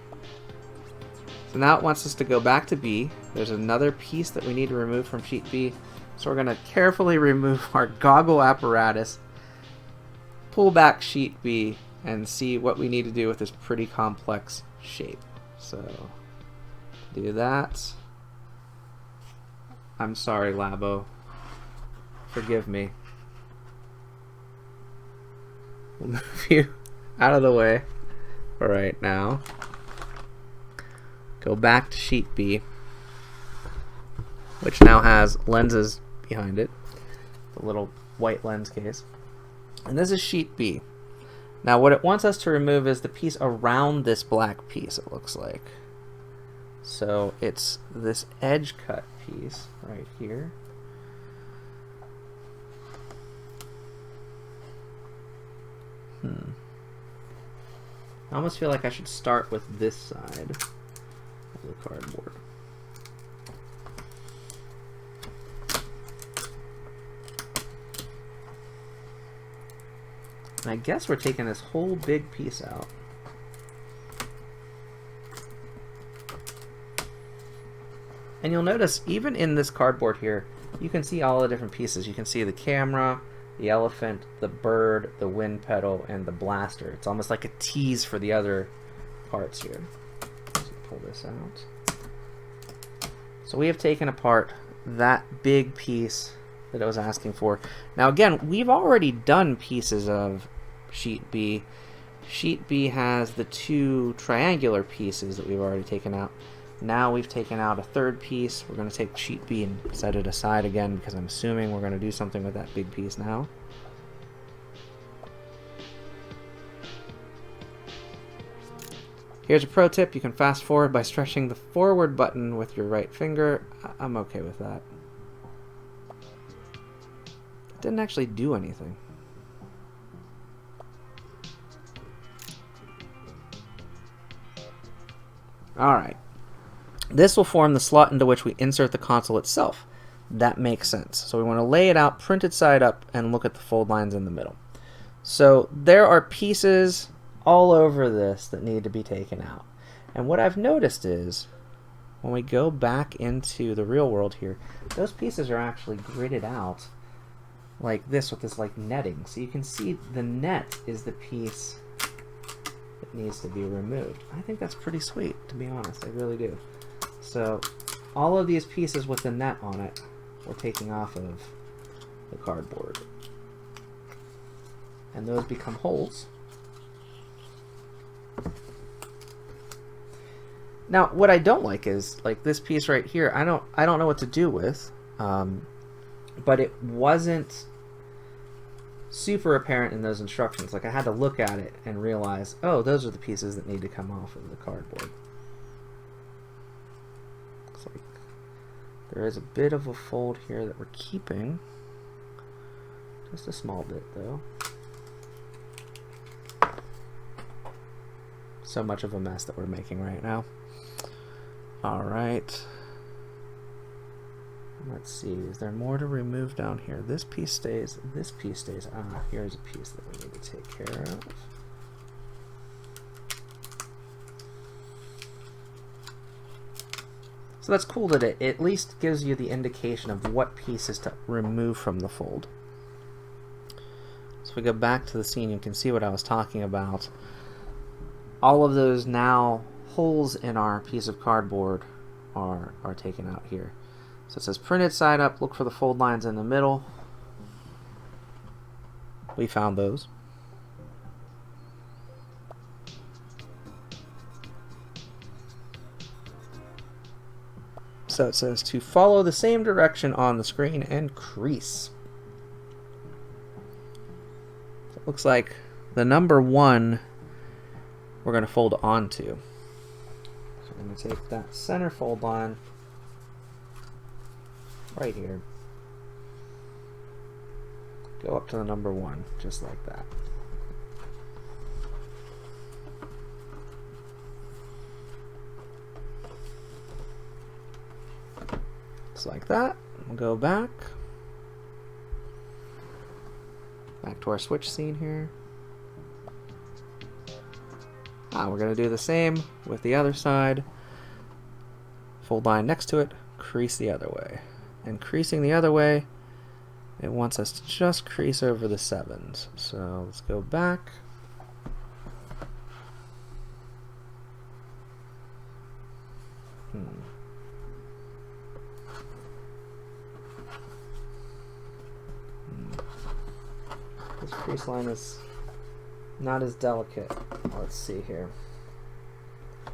So now it wants us to go back to B. There's another piece that we need to remove from sheet B. So we're going to carefully remove our goggle apparatus, pull back sheet B, and see what we need to do with this pretty complex shape. So do that. I'm sorry, Labo. Forgive me. We'll move you out of the way for right now. Go back to sheet B, which now has lenses behind it, the little white lens case. And this is sheet B. Now what it wants us to remove is the piece around this black piece, it looks like. So it's this edge cut piece right here. I almost feel like I should start with this side of the cardboard. And I guess we're taking this whole big piece out. And you'll notice even in this cardboard here, you can see all the different pieces. You can see the camera, the elephant, the bird, the wind pedal, and the blaster. It's almost like a tease for the other parts here. Let's pull this out. So we have taken apart that big piece that I was asking for. Now again, we've already done pieces of sheet B, Sheet B has the two triangular pieces that we've already taken out. Now we've taken out a third piece. We're going to take sheet B and set it aside again because I'm assuming we're going to do something with that big piece now. Here's a pro tip. You can fast forward by stretching the forward button with your right finger. I'm okay with that. It didn't actually do anything. Alright. This will form the slot into which we insert the console itself. That makes sense. So we want to lay it out printed side up and look at the fold lines in the middle. So there are pieces all over this that need to be taken out. And what I've noticed is when we go back into the real world here, those pieces are actually gridded out like this with this like netting. So you can see the net is the piece that needs to be removed. I think that's pretty sweet, to be honest. I really do. So all of these pieces with the net on it, we're taking off of the cardboard. And those become holes. Now, what I don't like is like this piece right here. I don't know what to do with, but it wasn't super apparent in those instructions. Like I had to look at it and realize, oh, those are the pieces that need to come off of the cardboard. Looks like there is a bit of a fold here that we're keeping. Just a small bit, though. So much of a mess that we're making right now. Alright. Let's see, is there more to remove down here? This piece stays, this piece stays. Ah, here's a piece that we need to take care of. So that's cool that it at least gives you the indication of what pieces to remove from the fold. So if we go back to the scene, you can see what I was talking about. All of those now holes in our piece of cardboard are taken out here. So it says printed side up, look for the fold lines in the middle. We found those. So it says to follow the same direction on the screen and crease. So it looks like the number 1 we're going to fold onto. So I'm going to take that center fold line right here, go up to the number 1, just like that. Just like that. We'll go back to our switch scene here. We're going to do the same with the other side. Fold line next to it, crease the other way. And creasing the other way, it wants us to just crease over the 7s. So let's go back. This crease line is not as delicate. Let's see here.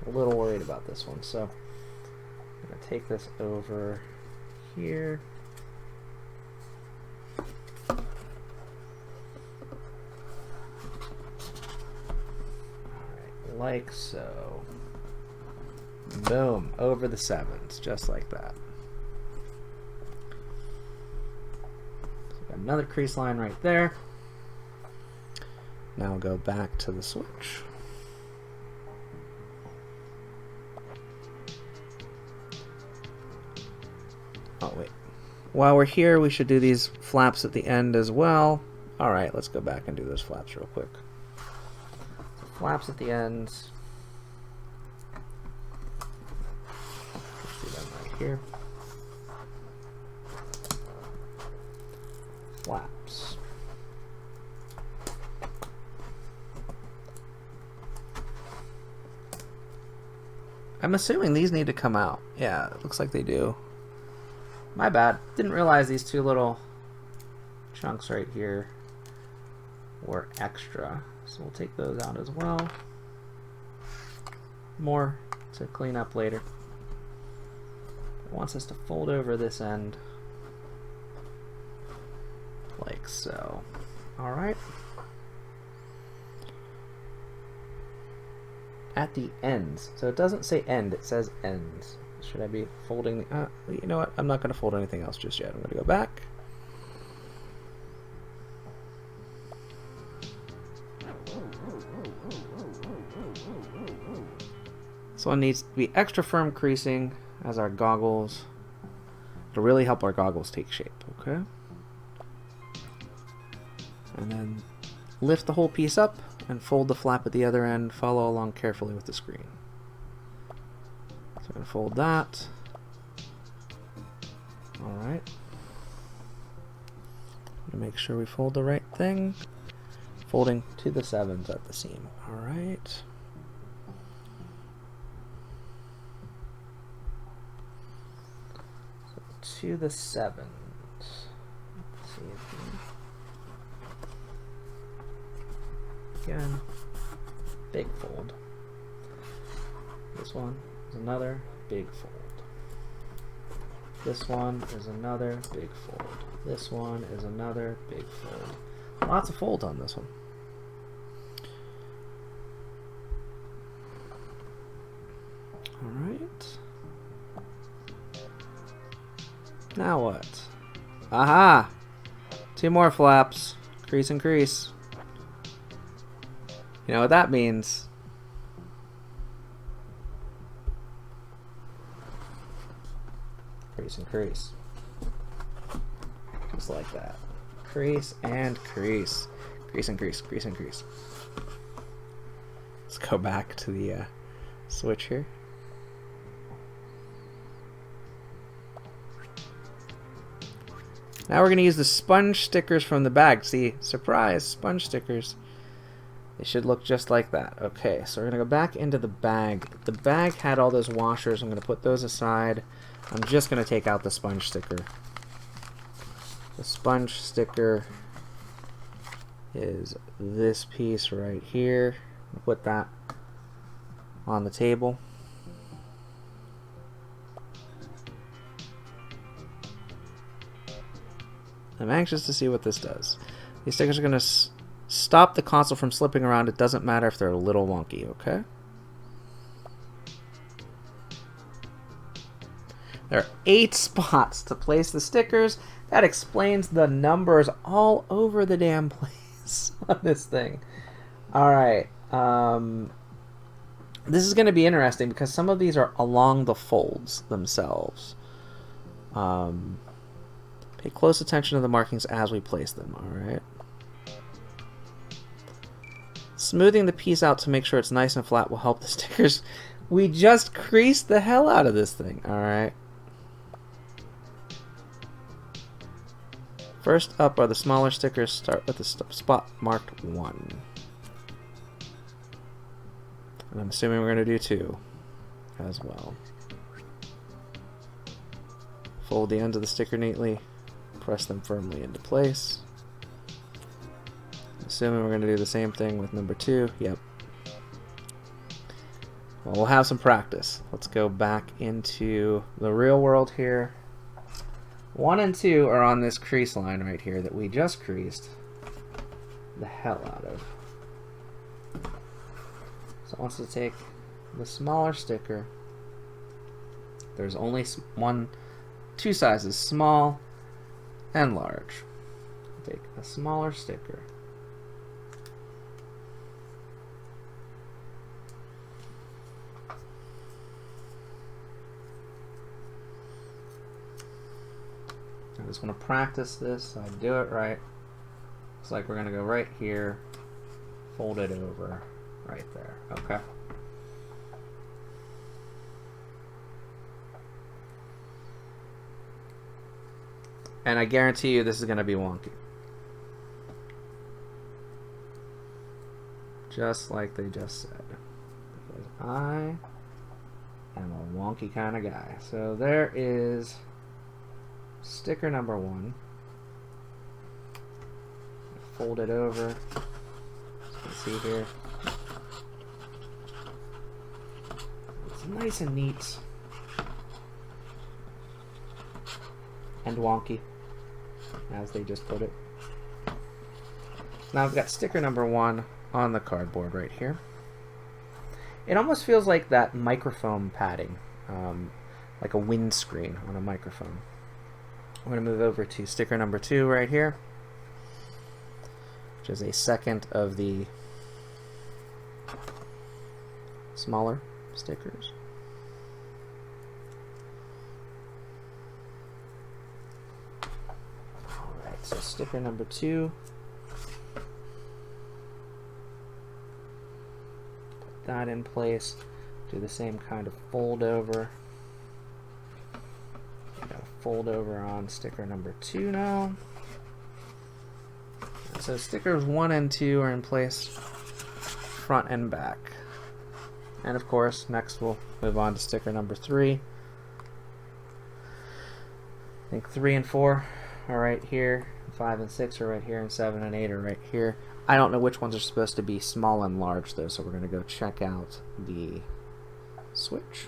I'm a little worried about this one, so I'm going to take this over here. Alright, like so. Boom, over the 7s, just like that. So got another crease line right there. Now go back to the switch. Oh wait, while we're here we should do these flaps at the end as well. Alright, let's go back and do those flaps real quick. So flaps at the ends. Let's do them right here. Flaps. I'm assuming these need to come out. Yeah, it looks like they do. My bad. Didn't realize these two little chunks right here were extra. so we'll take those out as well. More to clean up later. It wants us to fold over this end like so. All right. At the ends, so it doesn't say end, it says ends. Should I be folding the, you know what, I'm not going to fold anything else just yet. I'm going to go back. This one needs to be extra firm creasing as our goggles, to really help our goggles take shape, okay? And then lift the whole piece up and fold the flap at the other end. Follow along carefully with the screen. So I'm going to fold that. Alright. Make sure we fold the right thing. Folding to the 7s at the seam. Alright. So to the 7s. Let's see again, big fold. This one is another big fold. This one is another big fold. This one is another big fold. Lots of folds on this one. All right. Now what? Aha! 2 more flaps. Crease and crease. You know what that means? Crease and crease. Just like that. Crease and crease. Crease and crease. Crease and crease. Let's go back to the switch here. Now we're going to use the sponge stickers from the bag. See, surprise, sponge stickers. They should look just like that. Okay, so we're going to go back into the bag. The bag had all those washers. I'm going to put those aside. I'm just going to take out the sponge sticker. The sponge sticker is this piece right here. I'll put that on the table. I'm anxious to see what this does. These stickers are going to stop the console from slipping around. It doesn't matter if they're a little wonky, okay? There are 8 spots to place the stickers. That explains the numbers all over the damn place on this thing. Alright. This is going to be interesting because some of these are along the folds themselves. Pay close attention to the markings as we place them, alright? Smoothing the piece out to make sure it's nice and flat will help the stickers. We just creased the hell out of this thing, alright? First up are the smaller stickers. Start with the spot marked 1. And I'm assuming we're going to do 2 as well. Fold the ends of the sticker neatly. Press them firmly into place. Assuming we're going to do the same thing with number 2. Yep. Well, we'll have some practice. Let's go back into the real world here. 1 and 2 are on this crease line right here that we just creased the hell out of. So it wants to take the smaller sticker. There's only 2 sizes, small and large. Take a smaller sticker. I just want to practice this so I do it right. Looks like we're going to go right here, fold it over right there. Okay. And I guarantee you this is going to be wonky. Just like they just said. Because I am a wonky kind of guy. So there is sticker number 1. Fold it over. see here. It's nice and neat. And wonky, as they just put it. Now I've got sticker number 1 on the cardboard right here. It almost feels like that microphone padding, like a windscreen on a microphone. I'm going to move over to sticker number 2 right here, which is a second of the smaller stickers. Alright, so sticker number 2. Put that in place. Do the same kind of fold over. Fold over on sticker number 2 now. And so stickers 1 and 2 are in place, front and back. And of course, next we'll move on to sticker number 3. I think 3 and 4 are right here, 5 and 6 are right here, and 7 and 8 are right here. I don't know which ones are supposed to be small and large though, so we're going to go check out the switch.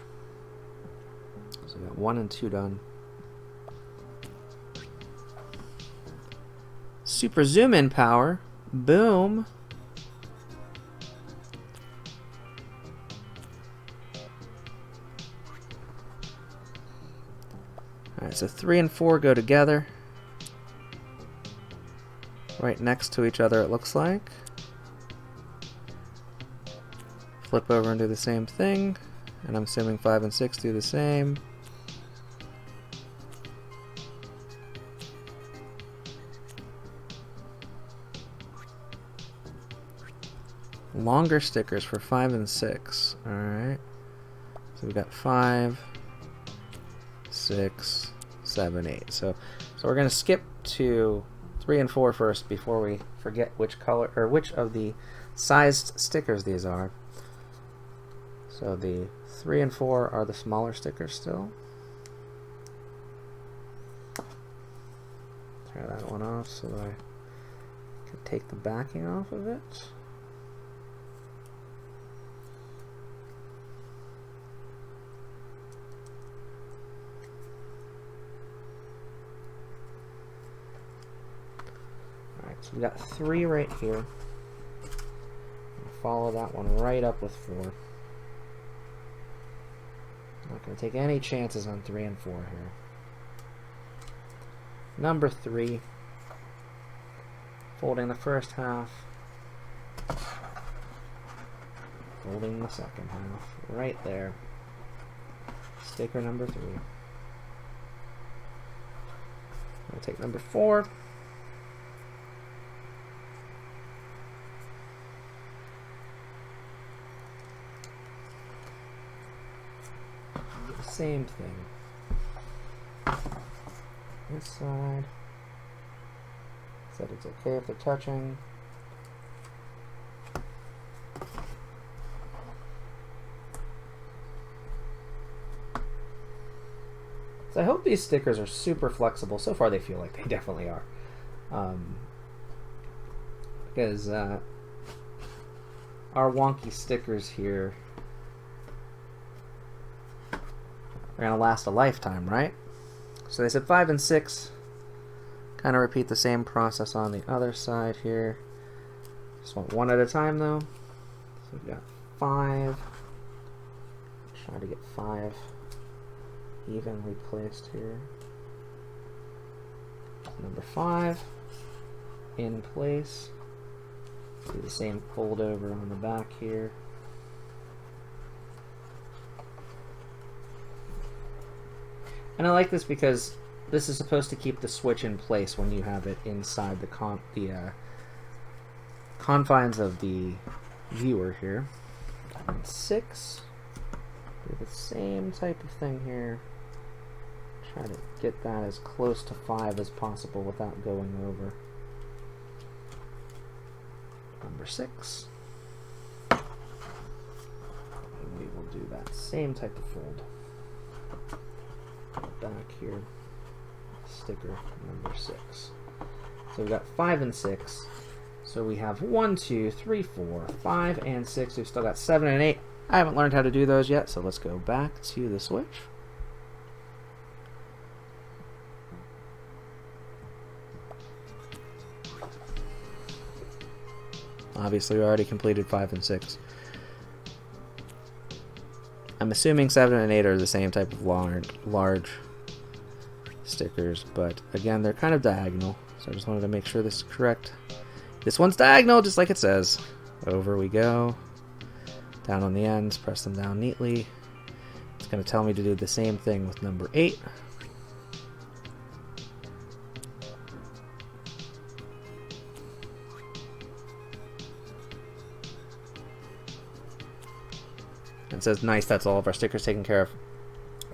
So we got 1 and 2 done. Super zoom in power. Boom. Alright, so 3 and 4 go together. Right next to each other, it looks like. Flip over and do the same thing. And I'm assuming 5 and 6 do the same. Longer stickers for 5 and 6. Alright. So we got 5, 6, 7, 8. So we're going to skip to 3 and 4 first before we forget which color or which of the sized stickers these are. So the 3 and 4 are the smaller stickers still. Tear that one off so that I can take the backing off of it. So we got 3 right here. Follow that one right up with 4. Not going to take any chances on 3 and 4 here. Number 3. Folding the first half. Folding the second half. Right there. Sticker number 3. I'll take number 4. Same thing. This side. Said it's okay if they're touching. So I hope these stickers are super flexible. So far they feel like they definitely are. Because our wonky stickers here are going to last a lifetime, right? So they said 5 and 6. Kind of repeat the same process on the other side here. Just want one at a time though. So we've got 5. Try to get 5 evenly placed here. Number 5 in place. Do the same fold over on the back here. And I like this because this is supposed to keep the switch in place when you have it inside the confines of the viewer here. And 6. Do the same type of thing here. Try to get that as close to 5 as possible without going over. Number 6. And we will do that same type of fold. Back here, sticker number 6. So we've got 5 and 6. So we have 1, 2, 3, 4, 5, and 6. We've still got 7 and 8. I haven't learned how to do those yet, so let's go back to the Switch. Obviously, we already completed 5 and 6. I'm assuming 7 and 8 are the same type of large stickers, but again, they're kind of diagonal, so I just wanted to make sure this is correct. This one's diagonal, just like it says. Over we go. Down on the ends, press them down neatly. It's going to tell me to do the same thing with number 8. It says, nice, that's all of our stickers taken care of.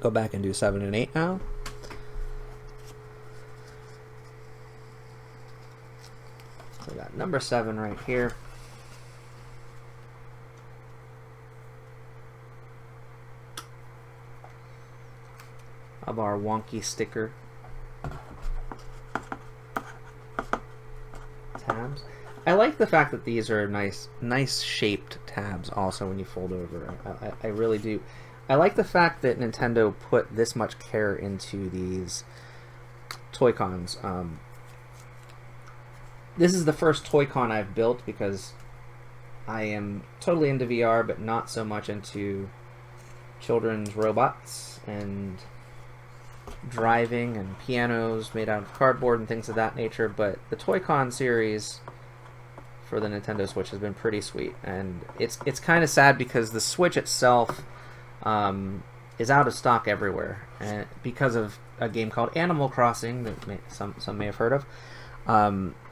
Go back and do 7 and 8 now. So we got number 7 right here. Of our wonky sticker tabs. I like the fact that these are nice shaped tabs also when you fold over. I really do. I like the fact that Nintendo put this much care into these Toycons. This is the first Toycon I've built because I am totally into VR, but not so much into children's robots and driving and pianos made out of cardboard and things of that nature. But the Toycon series for the Nintendo Switch has been pretty sweet, and it's kind of sad because the Switch itself is out of stock everywhere, and because of a game called Animal Crossing that some may have heard of.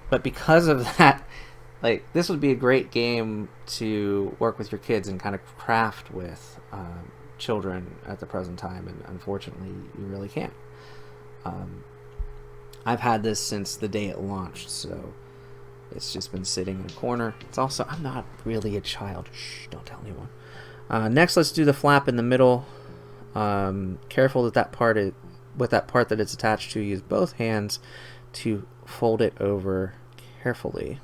But because of that, like, this would be a great game to work with your kids and kind of craft with children at the present time, and unfortunately you really can't. I've had this since the day it launched, so it's just been sitting in a corner. It's also, I'm not really a child. Shh, don't tell anyone. Next, let's do the flap in the middle. Careful with that part that it's attached to. Use both hands to fold it over carefully.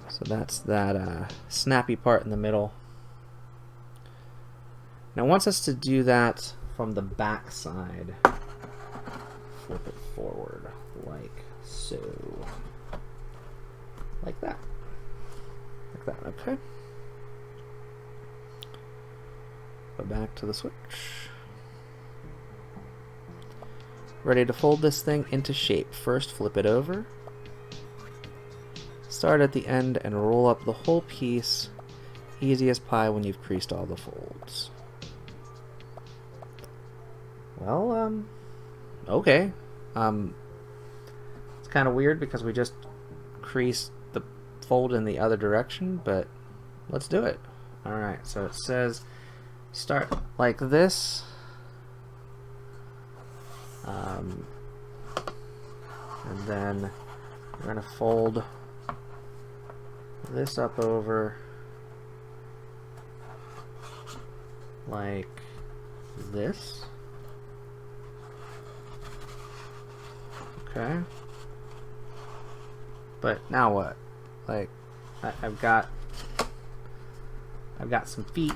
So that's that snappy part in the middle. Now, it wants us to do that from the back side. Flip it forward like so. Like that. Like that, okay. Go back to the Switch. Ready to fold this thing into shape. First, flip it over. Start at the end and roll up the whole piece. Easy as pie when you've creased all the folds. Well, okay. It's kind of weird because we just creased the fold in the other direction, but let's do it. Alright, so it says start like this. And then we're going to fold this up over like this. Okay. But now what? Like, I've got some feet.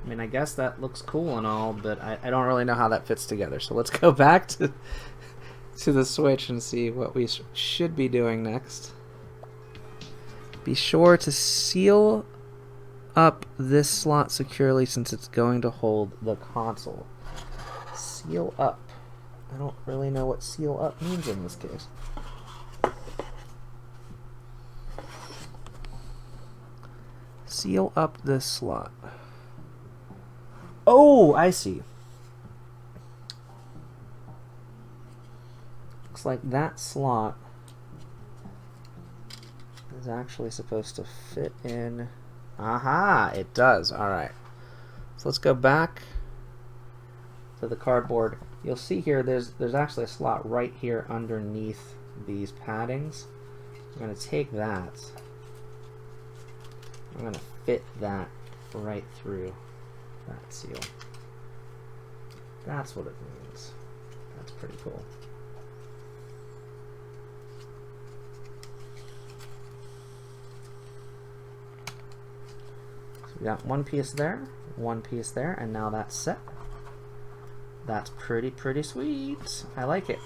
I mean, I guess that looks cool and all, but I don't really know how that fits together. So let's go back to the Switch and see what we should be doing next. Be sure to seal up this slot securely since it's going to hold the console. Seal up. I don't really know what seal up means in this case. Seal up this slot. Oh, I see. Looks like that slot is actually supposed to fit in. Aha, it does. Alright. So let's go back to the cardboard. You'll see here there's actually a slot right here underneath these paddings. I'm going to take that. I'm going to fit that right through that seal. That's what it means. That's pretty cool. So we got one piece there, and now that's set. That's pretty sweet. I like it.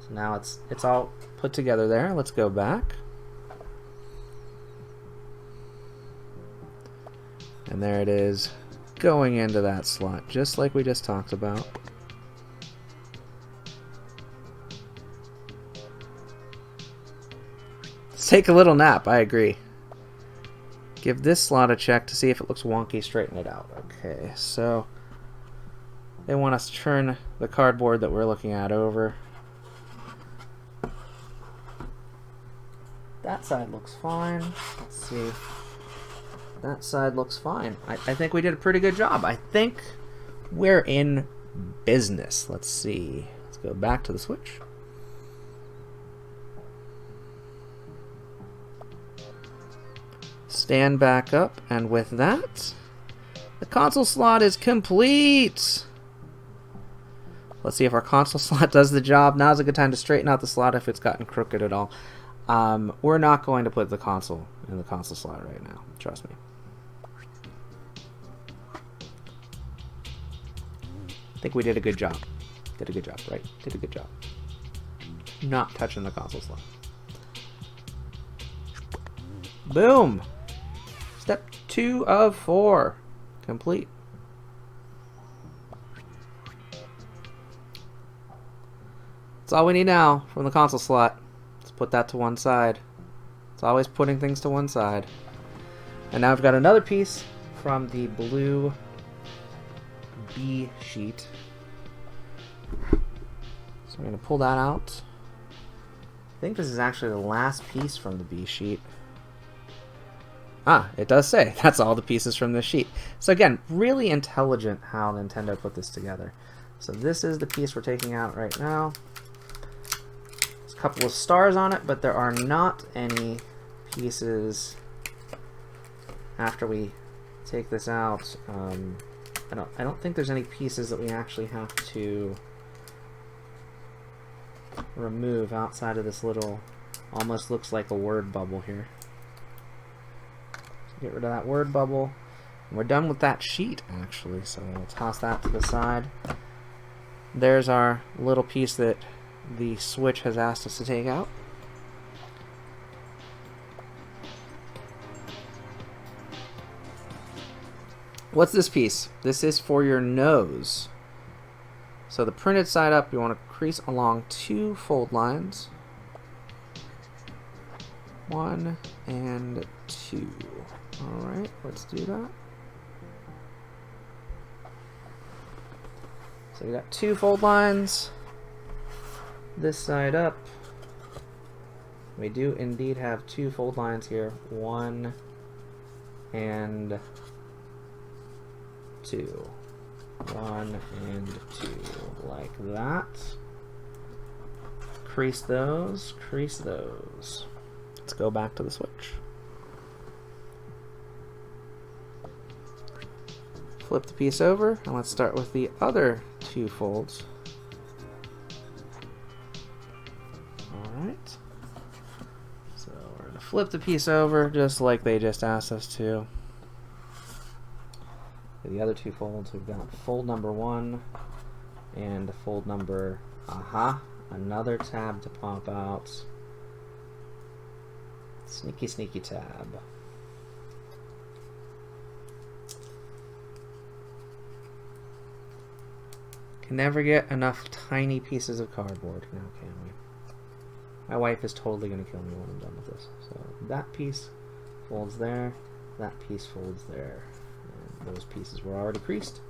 So now it's all put together there. Let's go back. And there it is, going into that slot, just like we just talked about. Let's take a little nap, I agree. Give this slot a check to see if it looks wonky, straighten it out. Okay, so they want us to turn the cardboard that we're looking at over. That side looks fine. Let's see. That side looks fine. I think we did a pretty good job. I think we're in business. Let's see. Let's go back to the switch. Stand back up, and with that, the console slot is complete. Let's see if our console slot does the job. Now's a good time to straighten out the slot if it's gotten crooked at all. We're not going to put the console in the console slot right now. Trust me. I think we did a good job. Did a good job, right? Did a good job. Not touching the console slot. Boom! Step 2 of 4. Complete. That's all we need now from the console slot. Let's put that to one side. It's always putting things to one side. And now I've got another piece from the blue B sheet. So I'm going to pull that out. I think this is actually the last piece from the B sheet. Ah, it does say that's all the pieces from this sheet. So again, really intelligent how Nintendo put this together. So this is the piece we're taking out right now. There's a couple of stars on it, but there are not any pieces after we take this out. I don't think there's any pieces that we actually have to remove outside of this little, almost looks like a word bubble here. Get rid of that word bubble. And we're done with that sheet, actually, so we'll toss that to the side. There's our little piece that the Switch has asked us to take out. What's this piece? This is for your nose. So the printed side up, you want to crease along 2 fold lines. 1 and 2. Alright, let's do that. So we got 2 fold lines. This side up. We do indeed have 2 fold lines here. 1 and 2. 1 and 2. Like that. Crease those. Crease those. Let's go back to the Switch. Flip the piece over, and let's start with the other 2 folds. Alright. So we're going to flip the piece over just like they just asked us to. For the other 2 folds, we've got fold number 1 and fold number, another tab to pop out. Sneaky, sneaky tab. Can never get enough tiny pieces of cardboard now, can we? My wife is totally going to kill me when I'm done with this. So that piece folds there, that piece folds there. And those pieces were already creased.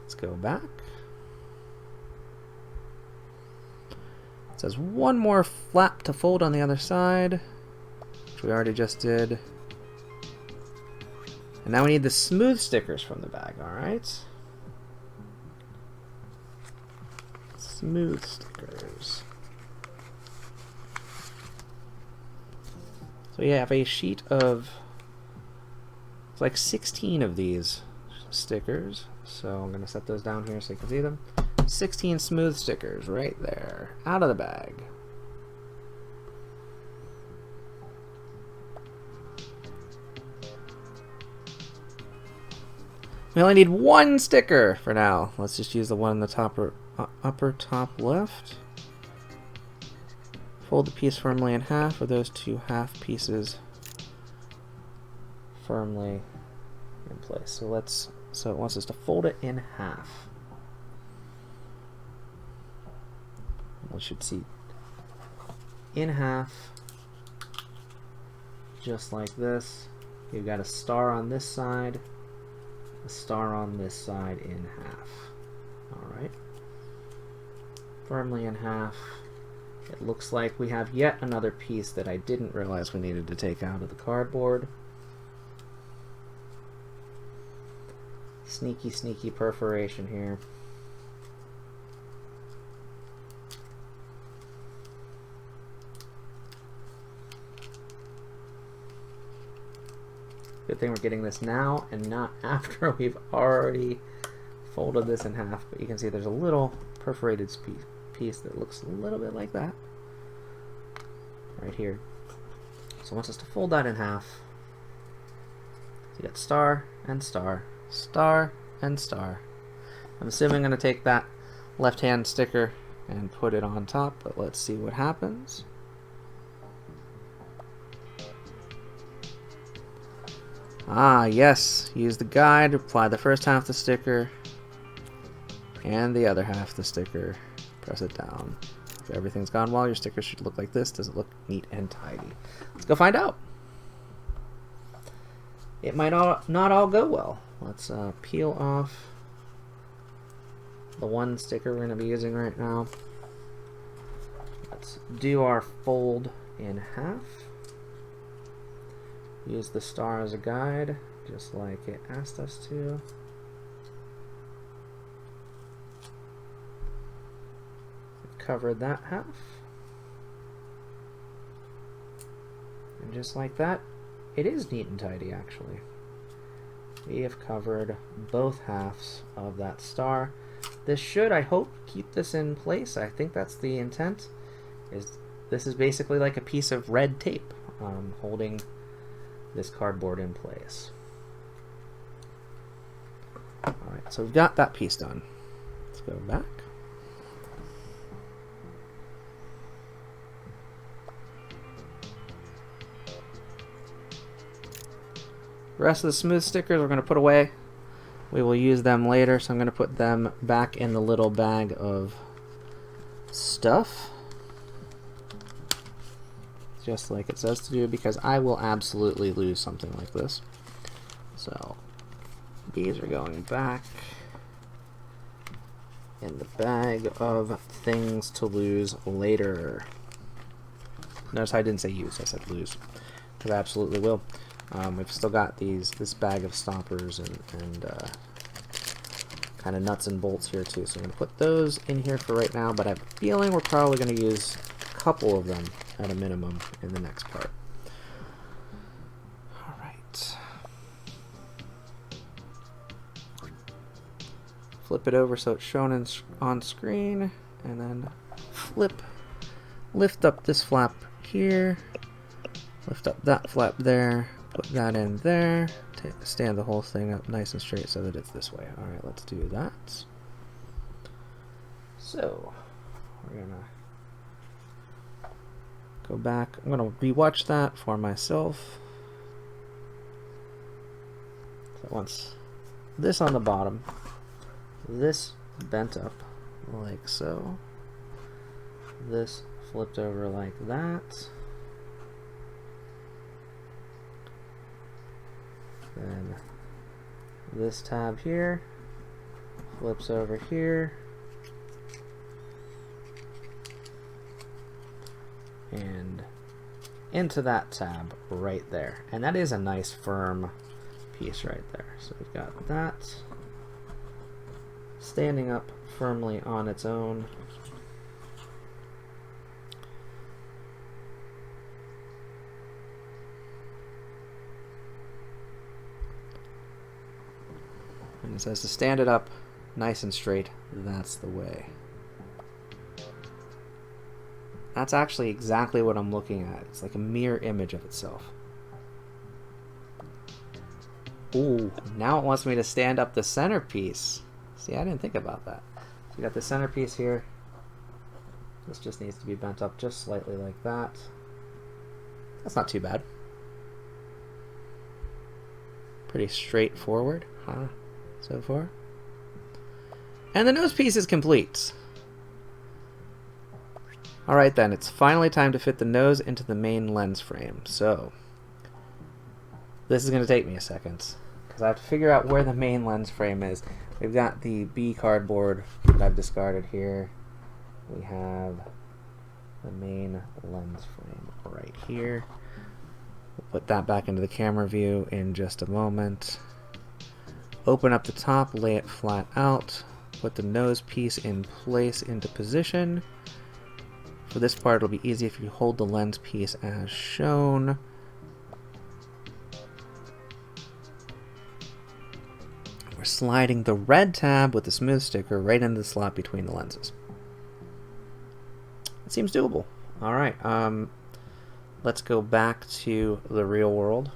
Let's go back. It says one more flap to fold on the other side, which we already just did. And now we need the smooth stickers from the bag, alright? Smooth stickers. So yeah, I have a sheet of, it's like 16 of these. stickers. So I'm going to set those down here so you can see them. 16 smooth stickers right there, out of the bag. We only need one sticker for now. Let's just use the one in the top or upper top left. Fold the piece firmly in half, with those two half pieces firmly in place. So it wants us to fold it in half. We should see in half, just like this. You've got a star on this side, a star on this side in half. Alright. Firmly in half. It looks like we have yet another piece that I didn't realize we needed to take out of the cardboard. Sneaky, sneaky perforation here. Good thing we're getting this now and not after we've already folded this in half. But you can see there's a little perforated piece that looks a little bit like that right here. So it wants us to fold that in half. So you got star and star, star and star. I'm assuming I'm going to take that left-hand sticker and put it on top, but let's see what happens. Ah, yes. Use the guide, apply the first half of the sticker and the other half of the sticker. Press it down. If everything's gone well, your sticker should look like this. Does it look neat and tidy? Let's go find out. It might not all go well. Let's peel off the one sticker we're going to be using right now. Let's do our fold in half. Use the star as a guide, just like it asked us to. Covered that half. And just like that, it is neat and tidy actually. We have covered both halves of that star. This should, I hope, keep this in place. I think that's the intent. This is basically like a piece of red tape holding this cardboard in place. Alright, so we've got that piece done. Let's go back. The rest of the smooth stickers we're going to put away. We will use them later, so I'm going to put them back in the little bag of stuff. Just like it says to do, because I will absolutely lose something like this. So these are going back in the bag of things to lose later. Notice I didn't say use, I said lose, because I absolutely will. We've still got this bag of stoppers and kind of nuts and bolts here too, so I'm going to put those in here for right now, but I have a feeling we're probably going to use a couple of them at a minimum in the next part. Alright. Flip it over so it's shown on screen, and then lift up this flap here, lift up that flap there, put that in there, stand the whole thing up nice and straight so that it's this way. Alright, let's do that. So, we're gonna go back. I'm going to rewatch that for myself. So once this on the bottom, this bent up like so, this flipped over like that, then this tab here flips over here, and into that tab right there. And that is a nice firm piece right there. So we've got that standing up firmly on its own. And it says to stand it up nice and straight, that's the way. That's actually exactly what I'm looking at. It's like a mirror image of itself. Ooh, now it wants me to stand up the centerpiece. See, I didn't think about that. So you got the centerpiece here. This just needs to be bent up just slightly like that. That's not too bad. Pretty straightforward, huh? So far. And the nose piece is complete. Alright then, it's finally time to fit the nose into the main lens frame. So, this is going to take me a second, because I have to figure out where the main lens frame is. We've got the B cardboard that I've discarded here. We have the main lens frame right here. We'll put that back into the camera view in just a moment. Open up the top, lay it flat out, put the nose piece in place into position. For this part, it'll be easy if you hold the lens piece as shown. We're sliding the red tab with the smooth sticker right into the slot between the lenses. It seems doable. Alright, let's go back to the real world.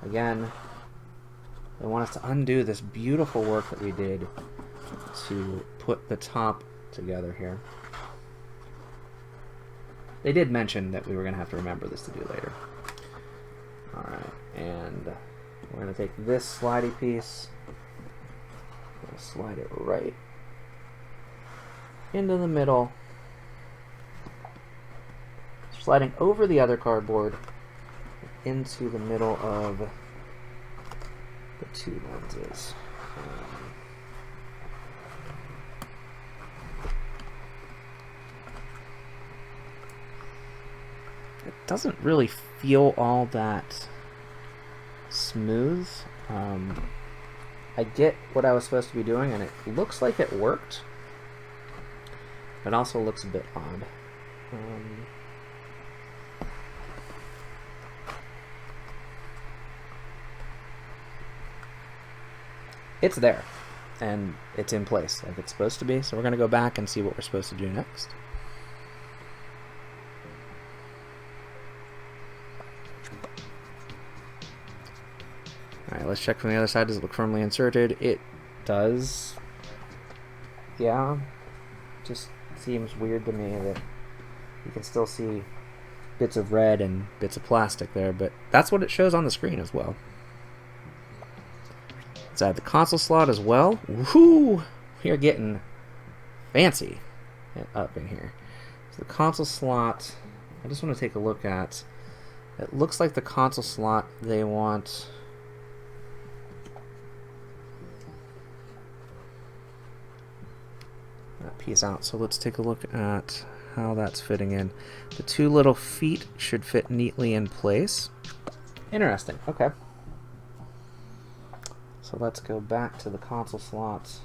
Again, they want us to undo this beautiful work that we did to put the top together here. They did mention that we were going to have to remember this to do later. Alright, and we're going to take this slidey piece, we're going to slide it right into the middle, sliding over the other cardboard into the middle of the two lenses. It doesn't really feel all that smooth. I get what I was supposed to be doing, and it looks like it worked. It also looks a bit odd. It's there, and it's in place like it's supposed to be, so we're going to go back and see what we're supposed to do next. Alright, let's check from the other side. Does it look firmly inserted? It does. Yeah. Just seems weird to me that you can still see bits of red and bits of plastic there, but that's what it shows on the screen as well. Let's add the console slot as well. Woohoo! We are getting fancy up in here. So the console slot, I just want to take a look at. It looks like the console slot, they want that piece out. So let's take a look at how that's fitting in. The two little feet should fit neatly in place. Interesting. Okay. So let's go back to the console slots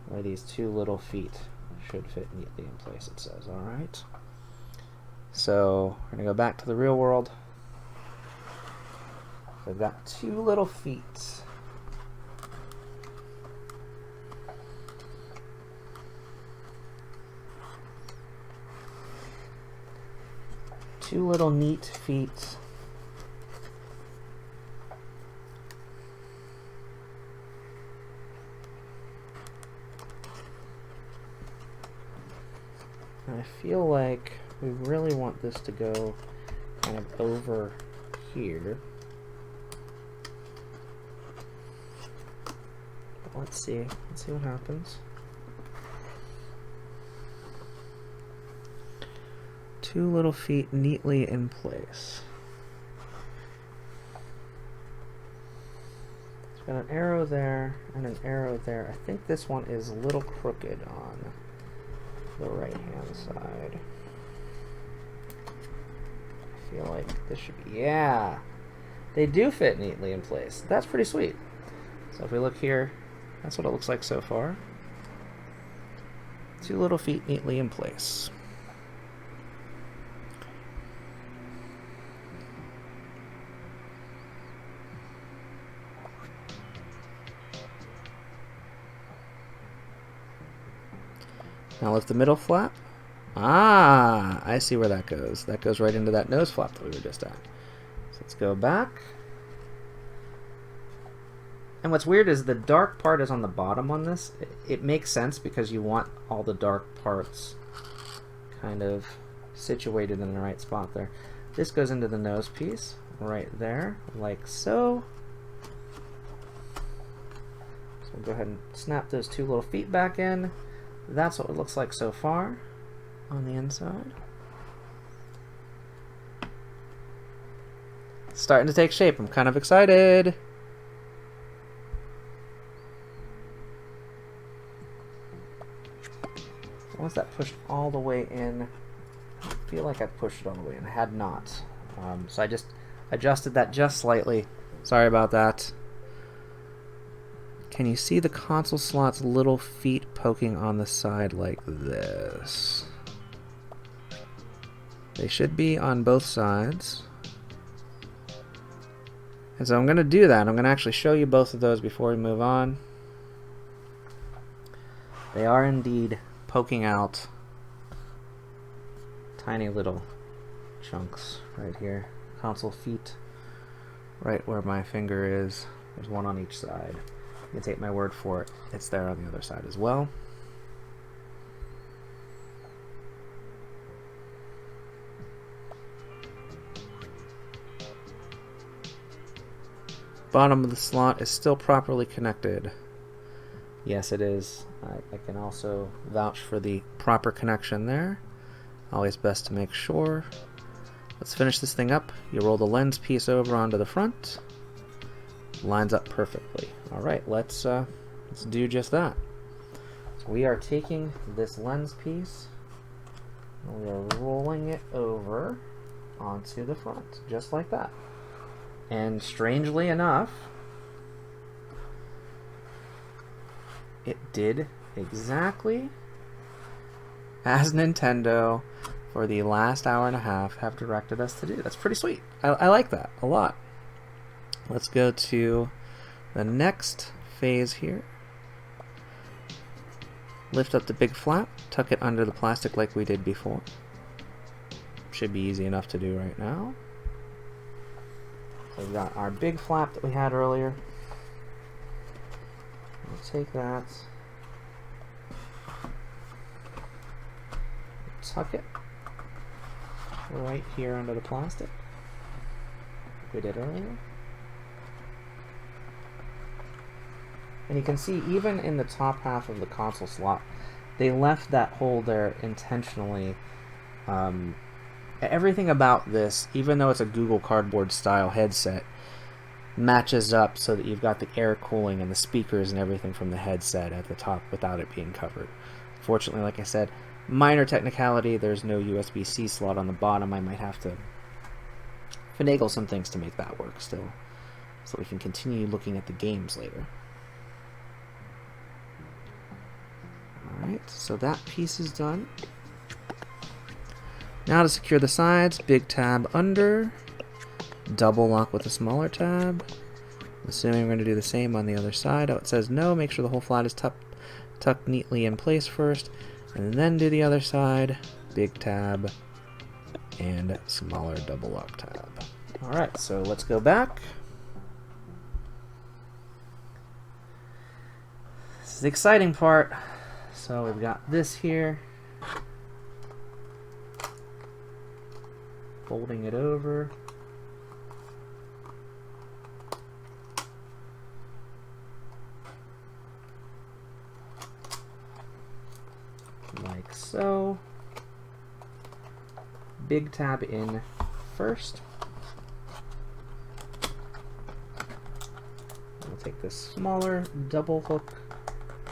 where these two little feet should fit neatly in place, it says. Alright. So we're going to go back to the real world. We've got two little feet. Two little neat feet. And I feel like we really want this to go kind of over here. But let's see what happens. Two little feet neatly in place. It's got an arrow there and an arrow there. I think this one is a little crooked on the right hand side. I feel like this should be, yeah, they do fit neatly in place. That's pretty sweet. So if we look here, that's what it looks like so far. Two little feet neatly in place. Now lift the middle flap. Ah, I see where that goes. That goes right into that nose flap that we were just at. So let's go back. And what's weird is the dark part is on the bottom on this. It makes sense because you want all the dark parts kind of situated in the right spot there. This goes into the nose piece right there, like so. So we'll go ahead and snap those two little feet back in. That's what it looks like so far on the inside. It's starting to take shape. I'm kind of excited. Once that pushed all the way in, I feel like I pushed it all the way in. I had not. So I just adjusted that just slightly. Sorry about that. Can you see the console slot's little feet poking on the side like this? They should be on both sides. And so I'm going to do that. I'm going to actually show you both of those before we move on. They are indeed poking out tiny little chunks right here. Console feet, right where my finger is. There's one on each side. You can take my word for it. It's there on the other side as well. Bottom of the slot is still properly connected. Yes, it is. I can also vouch for the proper connection there. Always best to make sure. Let's finish this thing up. You roll the lens piece over onto the front. Lines up perfectly. All right, let's do just that. So we are taking this lens piece and we are rolling it over onto the front, just like that. And strangely enough, it did exactly as Nintendo for the last hour and a half have directed us to do. That's pretty sweet. I like that a lot. Let's go to the next phase here. Lift up the big flap, tuck it under the plastic like we did before. Should be easy enough to do right now. So we've got our big flap that we had earlier. We'll take that, tuck it right here under the plastic we did earlier. And you can see even in the top half of the console slot, they left that hole there intentionally. Everything about this, even though it's a Google Cardboard style headset, matches up so that you've got the air cooling and the speakers and everything from the headset at the top without it being covered. Fortunately, like I said, minor technicality, there's no USB-C slot on the bottom. I might have to finagle some things to make that work still, so we can continue looking at the games later. Alright, so that piece is done. Now to secure the sides, big tab under, double lock with a smaller tab. I'm assuming we're going to do the same on the other side. Oh, it says no, make sure the whole flat is tucked neatly in place first, and then do the other side, big tab, and smaller double lock tab. Alright, so let's go back. This is the exciting part. So we've got this here. Folding it over. Like so. Big tab in first. We'll take this smaller double hook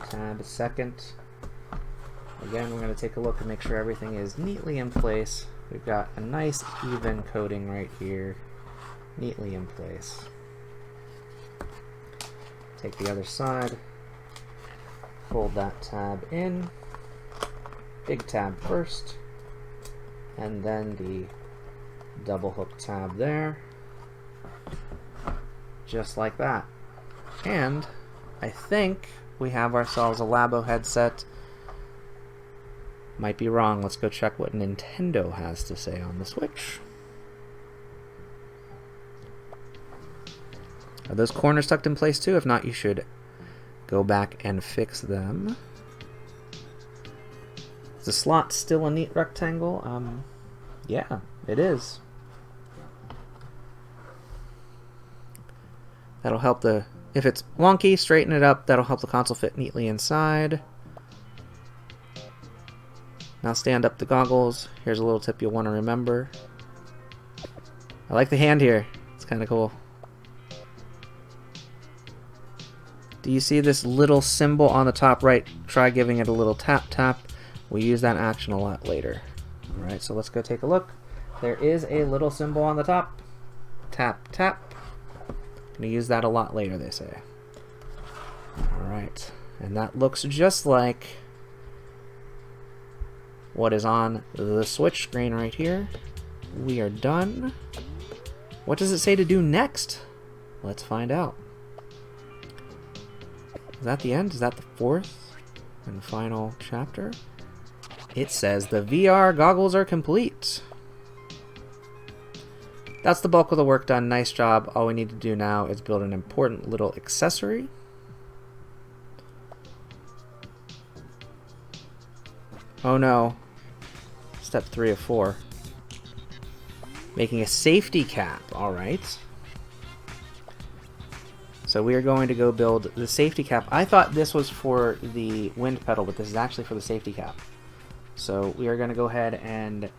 tab second. Again, we're going to take a look and make sure everything is neatly in place. We've got a nice even coating right here, neatly in place. Take the other side, fold that tab in, big tab first, and then the double hook tab there, just like that. And I think we have ourselves a Labo headset Might be wrong. Let's go check what Nintendo has to say on the Switch. Are those corners tucked in place too? If not, you should go back and fix them. Is the slot still a neat rectangle? Yeah, it is. That'll help the... If it's wonky, straighten it up. That'll help the console fit neatly inside. Now stand up the goggles. Here's a little tip you'll want to remember. I like the hand here. It's kind of cool. Do you see this little symbol on the top right? Try giving it a little tap tap. We use that action a lot later. Alright, so let's go take a look. There is a little symbol on the top. Tap tap. Gonna use that a lot later, they say. Alright, and that looks just like what is on the Switch screen right here. We are done. What does it say to do next? Let's find out. Is that the end? Is that the fourth and final chapter? It says the VR goggles are complete. That's the bulk of the work done. Nice job. All we need to do now is build an important little accessory. Oh no. Step 3 of 4. Making a safety cap. Alright. So we are going to go build the safety cap. I thought this was for the wind pedal, but this is actually for the safety cap. So we are going to go ahead and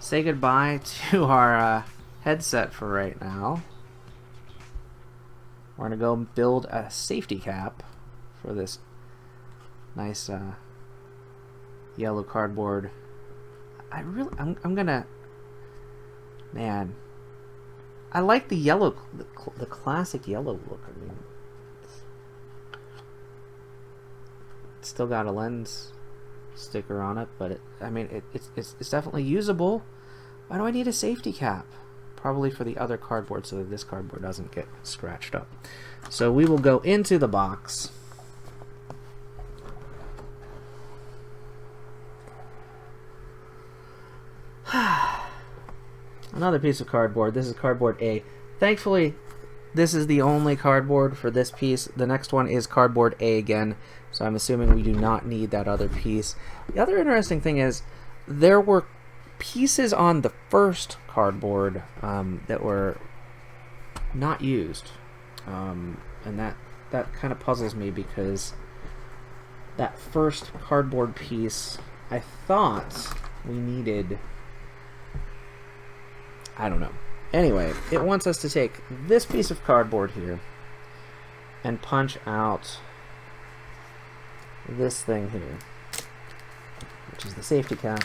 say goodbye to our headset for right now. We're going to go build a safety cap for this nice yellow cardboard. I'm gonna, man, I like the yellow, the classic yellow look. I mean, it's still got a lens sticker on it, but it's definitely usable. Why do I need a safety cap? Probably for the other cardboard so that this cardboard doesn't get scratched up. So we will go into the box. Another piece of cardboard. This is cardboard A. Thankfully, this is the only cardboard for this piece. The next one is cardboard A again, so I'm assuming we do not need that other piece. The other interesting thing is there were pieces on the first cardboard that were not used, and that kind of puzzles me because that first cardboard piece, I thought we needed, I don't know. Anyway, it wants us to take this piece of cardboard here and punch out this thing here, which is the safety cap.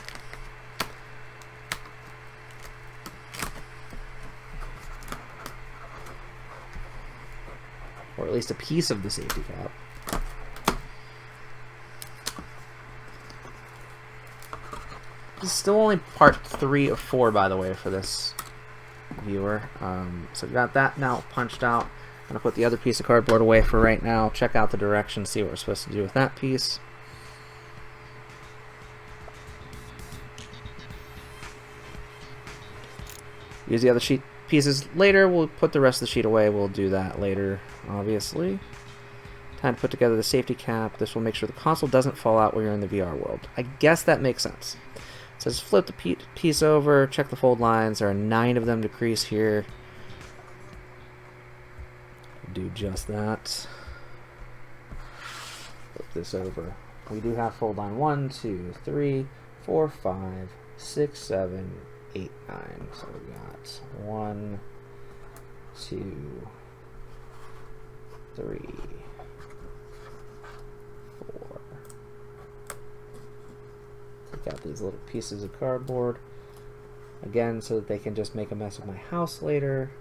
Or at least a piece of the safety cap. This is still only part 3 of 4, by the way, for this viewer. So we got that now punched out. I'm going to put the other piece of cardboard away for right now. Check out the directions, see what we're supposed to do with that piece. Use the other sheet pieces later. We'll put the rest of the sheet away. We'll do that later, obviously. Time to put together the safety cap. This will make sure the console doesn't fall out while you're in the VR world. I guess that makes sense. So just flip the piece over, check the fold lines. There are 9 of them to crease here. Do just that. Flip this over. We do have fold line 1, 2, 3, 4, 5, 6, 7, 8, 9. So we got 1, 2, 3, 4. Take out these little pieces of cardboard again so that they can just make a mess of my house later.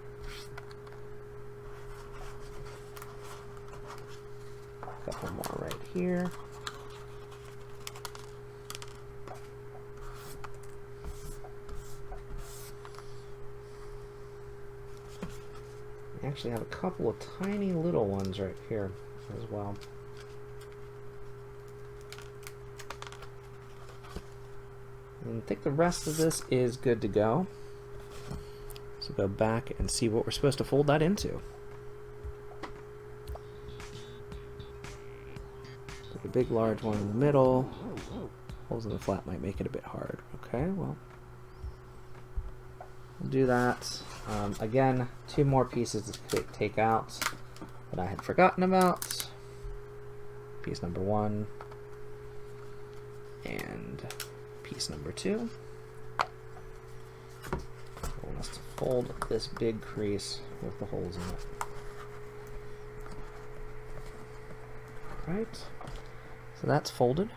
A couple more right here. We actually have a couple of tiny little ones right here as well. And I think the rest of this is good to go. So go back and see what we're supposed to fold that into. So the big large one in the middle. Holes in the flat might make it a bit hard. Okay, well, we'll do that. Again, 2 more pieces to take out that I had forgotten about. Piece number 1 and piece number 2. I want us to fold this big crease with the holes in it. Alright, so that's folded.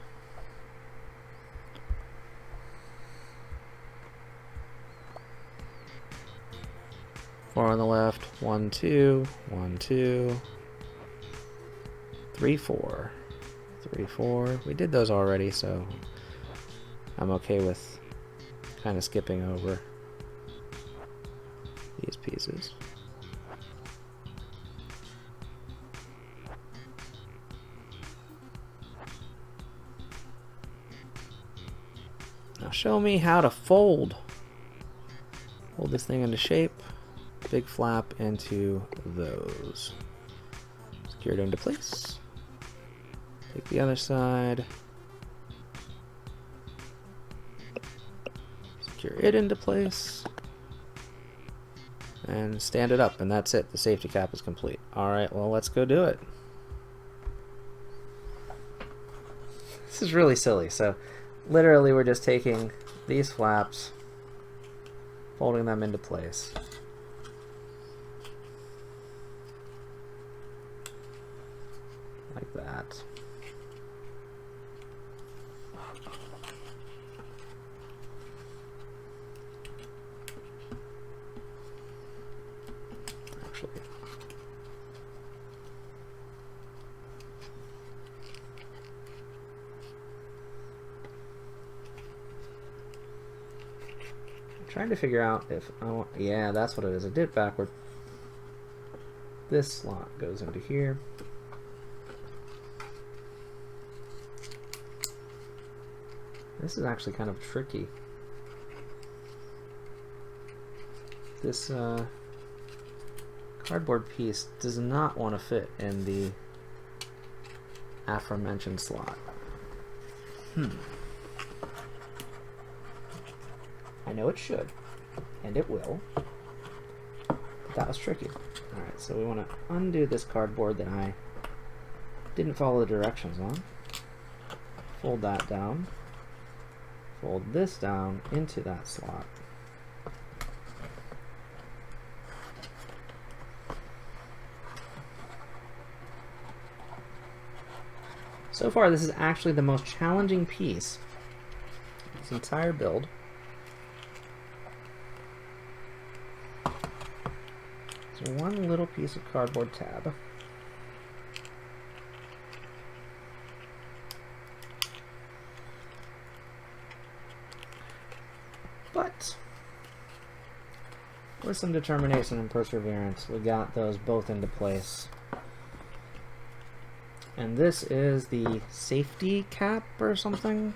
Four on the left, 1, 2, 1, 2, 3, 4, 3, 4. We did those already, so I'm okay with kind of skipping over these pieces. Now show me how to fold. Hold this thing into shape. Big flap into those. Secure it into place. Take the other side. Secure it into place. And stand it up, and that's it. The safety cap is complete. Alright, well, let's go do it. This is really silly. So, literally, we're just taking these flaps, folding them into place. Like that. Actually, I'm trying to figure out if I want. Yeah, that's what it is. I did it backward. This slot goes into here. This is actually kind of tricky. This cardboard piece does not want to fit in the aforementioned slot. I know it should, and it will, but that was tricky. Alright, so we want to undo this cardboard that I didn't follow the directions on. Fold that down. Fold this down into that slot. So far, this is actually the most challenging piece of this entire build. So one little piece of cardboard tab. But with some determination and perseverance, we got those both into place. And this is the safety cap or something.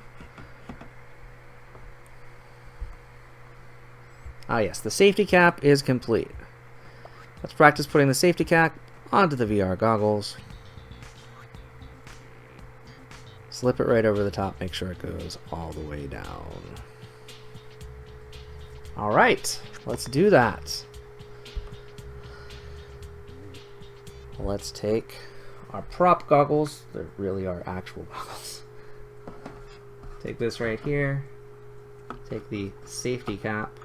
Ah yes, the safety cap is complete. Let's practice putting the safety cap onto the VR goggles. Slip it right over the top, make sure it goes all the way down. Alright, let's do that. Let's take our prop goggles. They really are actual goggles. Take this right here. Take the safety cap.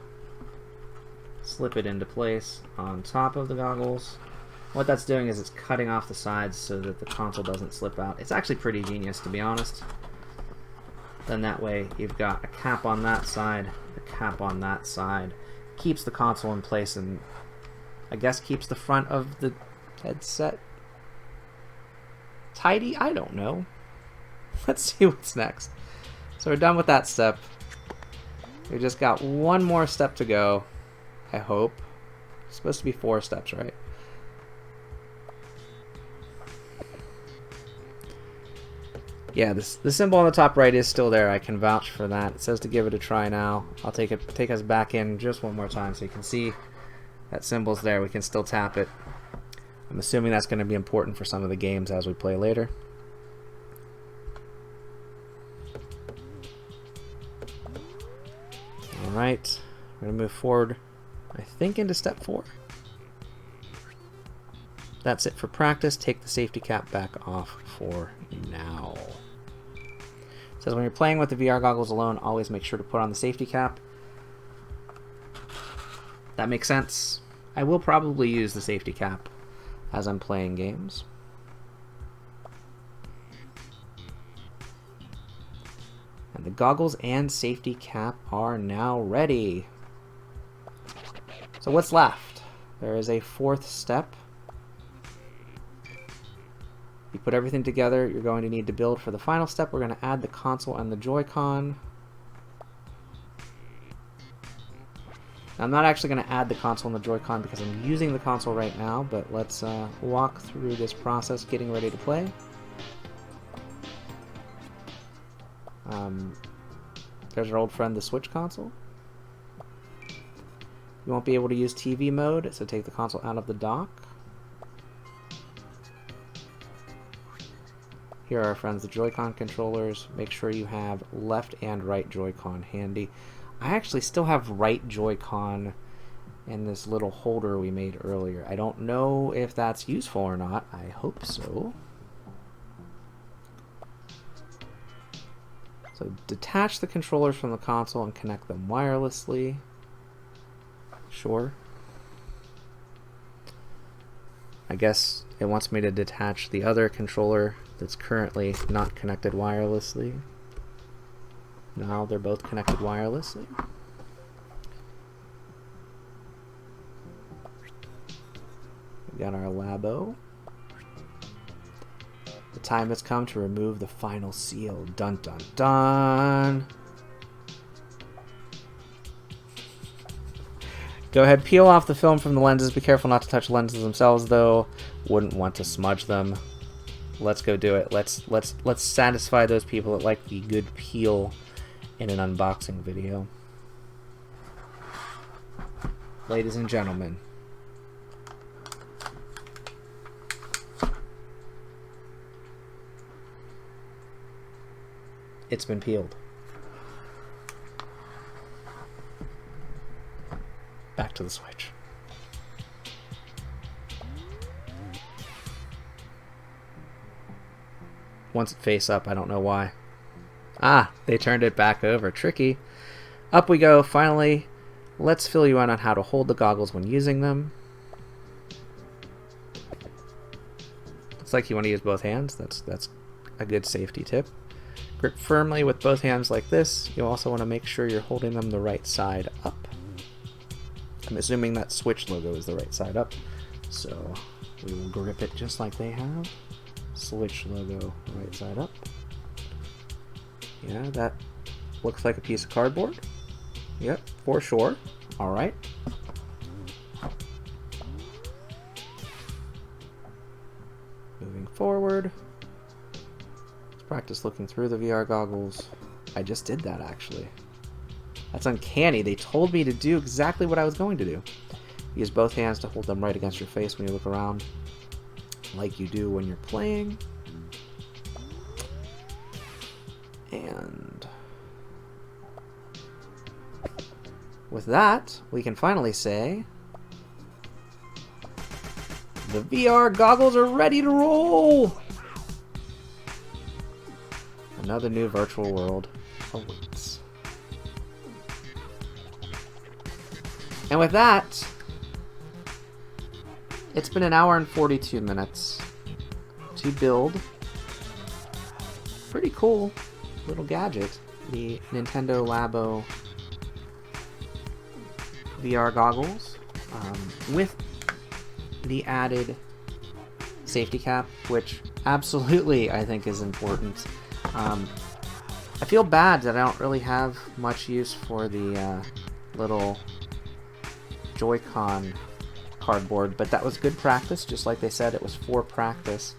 Slip it into place on top of the goggles. What that's doing is it's cutting off the sides so that the console doesn't slip out. It's actually pretty genius, to be honest. Then that way you've got a cap on that side, a cap on that side. Keeps the console in place and I guess keeps the front of the headset tidy? I don't know. Let's see what's next. So we're done with that step. We just got one more step to go, I hope. It's supposed to be 4 steps, right? Yeah, the symbol on the top right is still there. I can vouch for that. It says to give it a try now. I'll take us back in just one more time so you can see that symbol's there. We can still tap it. I'm assuming that's going to be important for some of the games as we play later. Alright, we're going to move forward, I think, into step 4. That's it for practice. Take the safety cap back off for now. It says when you're playing with the VR goggles alone, always make sure to put on the safety cap. That makes sense. I will probably use the safety cap as I'm playing games. And the goggles and safety cap are now ready. So what's left? There is a 4th step. You put everything together, you're going to need to build for the final step. We're going to add the console and the Joy-Con. Now, I'm not actually going to add the console and the Joy-Con because I'm using the console right now, but let's walk through this process getting ready to play. There's our old friend, the Switch console. You won't be able to use TV mode, so take the console out of the dock. Here are our friends, the Joy-Con controllers. Make sure you have left and right Joy-Con handy. I actually still have right Joy-Con in this little holder we made earlier. I don't know if that's useful or not. I hope so. So detach the controllers from the console and connect them wirelessly. Sure. I guess it wants me to detach the other controller that's currently not connected wirelessly. Now they're both connected wirelessly. We got our Labo. The time has come to remove the final seal. Dun dun dun! Go ahead, peel off the film from the lenses. Be careful not to touch lenses themselves, though. Wouldn't want to smudge them. Let's go do it. Let's satisfy those people that like the good peel in an unboxing video. Ladies and gentlemen, it's been peeled. Back to the Switch. Once it face up, I don't know why. Ah, they turned it back over. Tricky. Up we go. Finally, let's fill you in on how to hold the goggles when using them. Looks like you want to use both hands. That's a good safety tip. Grip firmly with both hands like this. You also want to make sure you're holding them the right side up. I'm assuming that Switch logo is the right side up. So we will grip it just like they have. Switch logo right side up. Yeah, that looks like a piece of cardboard. Yep, for sure. Alright. Moving forward. Let's practice looking through the VR goggles. I just did that, actually. That's uncanny. They told me to do exactly what I was going to do. Use both hands to hold them right against your face when you look around, like you do when you're playing. And with that, we can finally say the VR goggles are ready to roll! Another new virtual world awaits. And with that, it's been an hour and 42 minutes to build pretty cool little gadget, the Nintendo Labo VR goggles, with the added safety cap, which absolutely I think is important. I feel bad that I don't really have much use for the little Joy-Con cardboard, but that was good practice. Just like they said, it was for practice.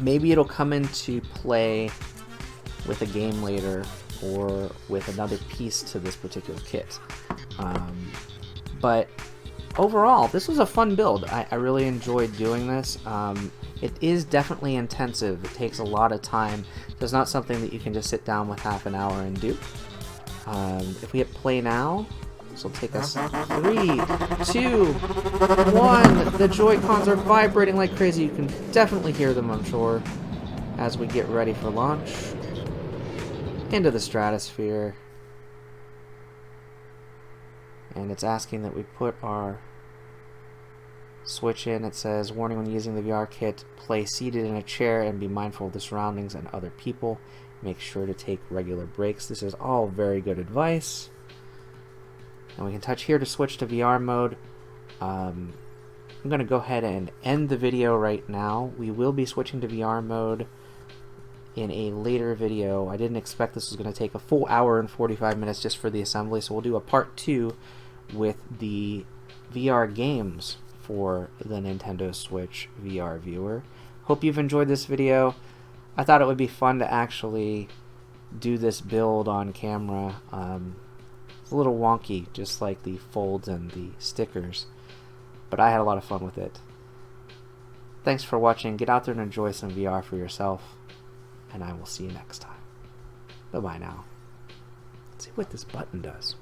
Maybe it'll come into play with a game later or with another piece to this particular kit. But overall, this was a fun build. I really enjoyed doing this. It is definitely intensive. It takes a lot of time. It's not something that you can just sit down with half an hour and do. If we hit play now, this will take us 3, 2, 1. The Joy-Cons are vibrating like crazy. You can definitely hear them, I'm sure, as we get ready for launch into the stratosphere. And it's asking that we put our switch in. It says, warning when using the VR kit, play seated in a chair and be mindful of the surroundings and other people. Make sure to take regular breaks. This is all very good advice. And we can touch here to switch to VR mode. I'm going to go ahead and end the video right now. We will be switching to VR mode in a later video. I didn't expect this was going to take a full hour and 45 minutes just for the assembly, so we'll do a part 2 with the VR games for the Nintendo Switch VR viewer. Hope you've enjoyed this video. I thought it would be fun to actually do this build on camera. It's a little wonky, just like the folds and the stickers, but I had a lot of fun with it. Thanks for watching. Get out there and enjoy some VR for yourself, and I will see you next time. Bye-bye now. Let's see what this button does.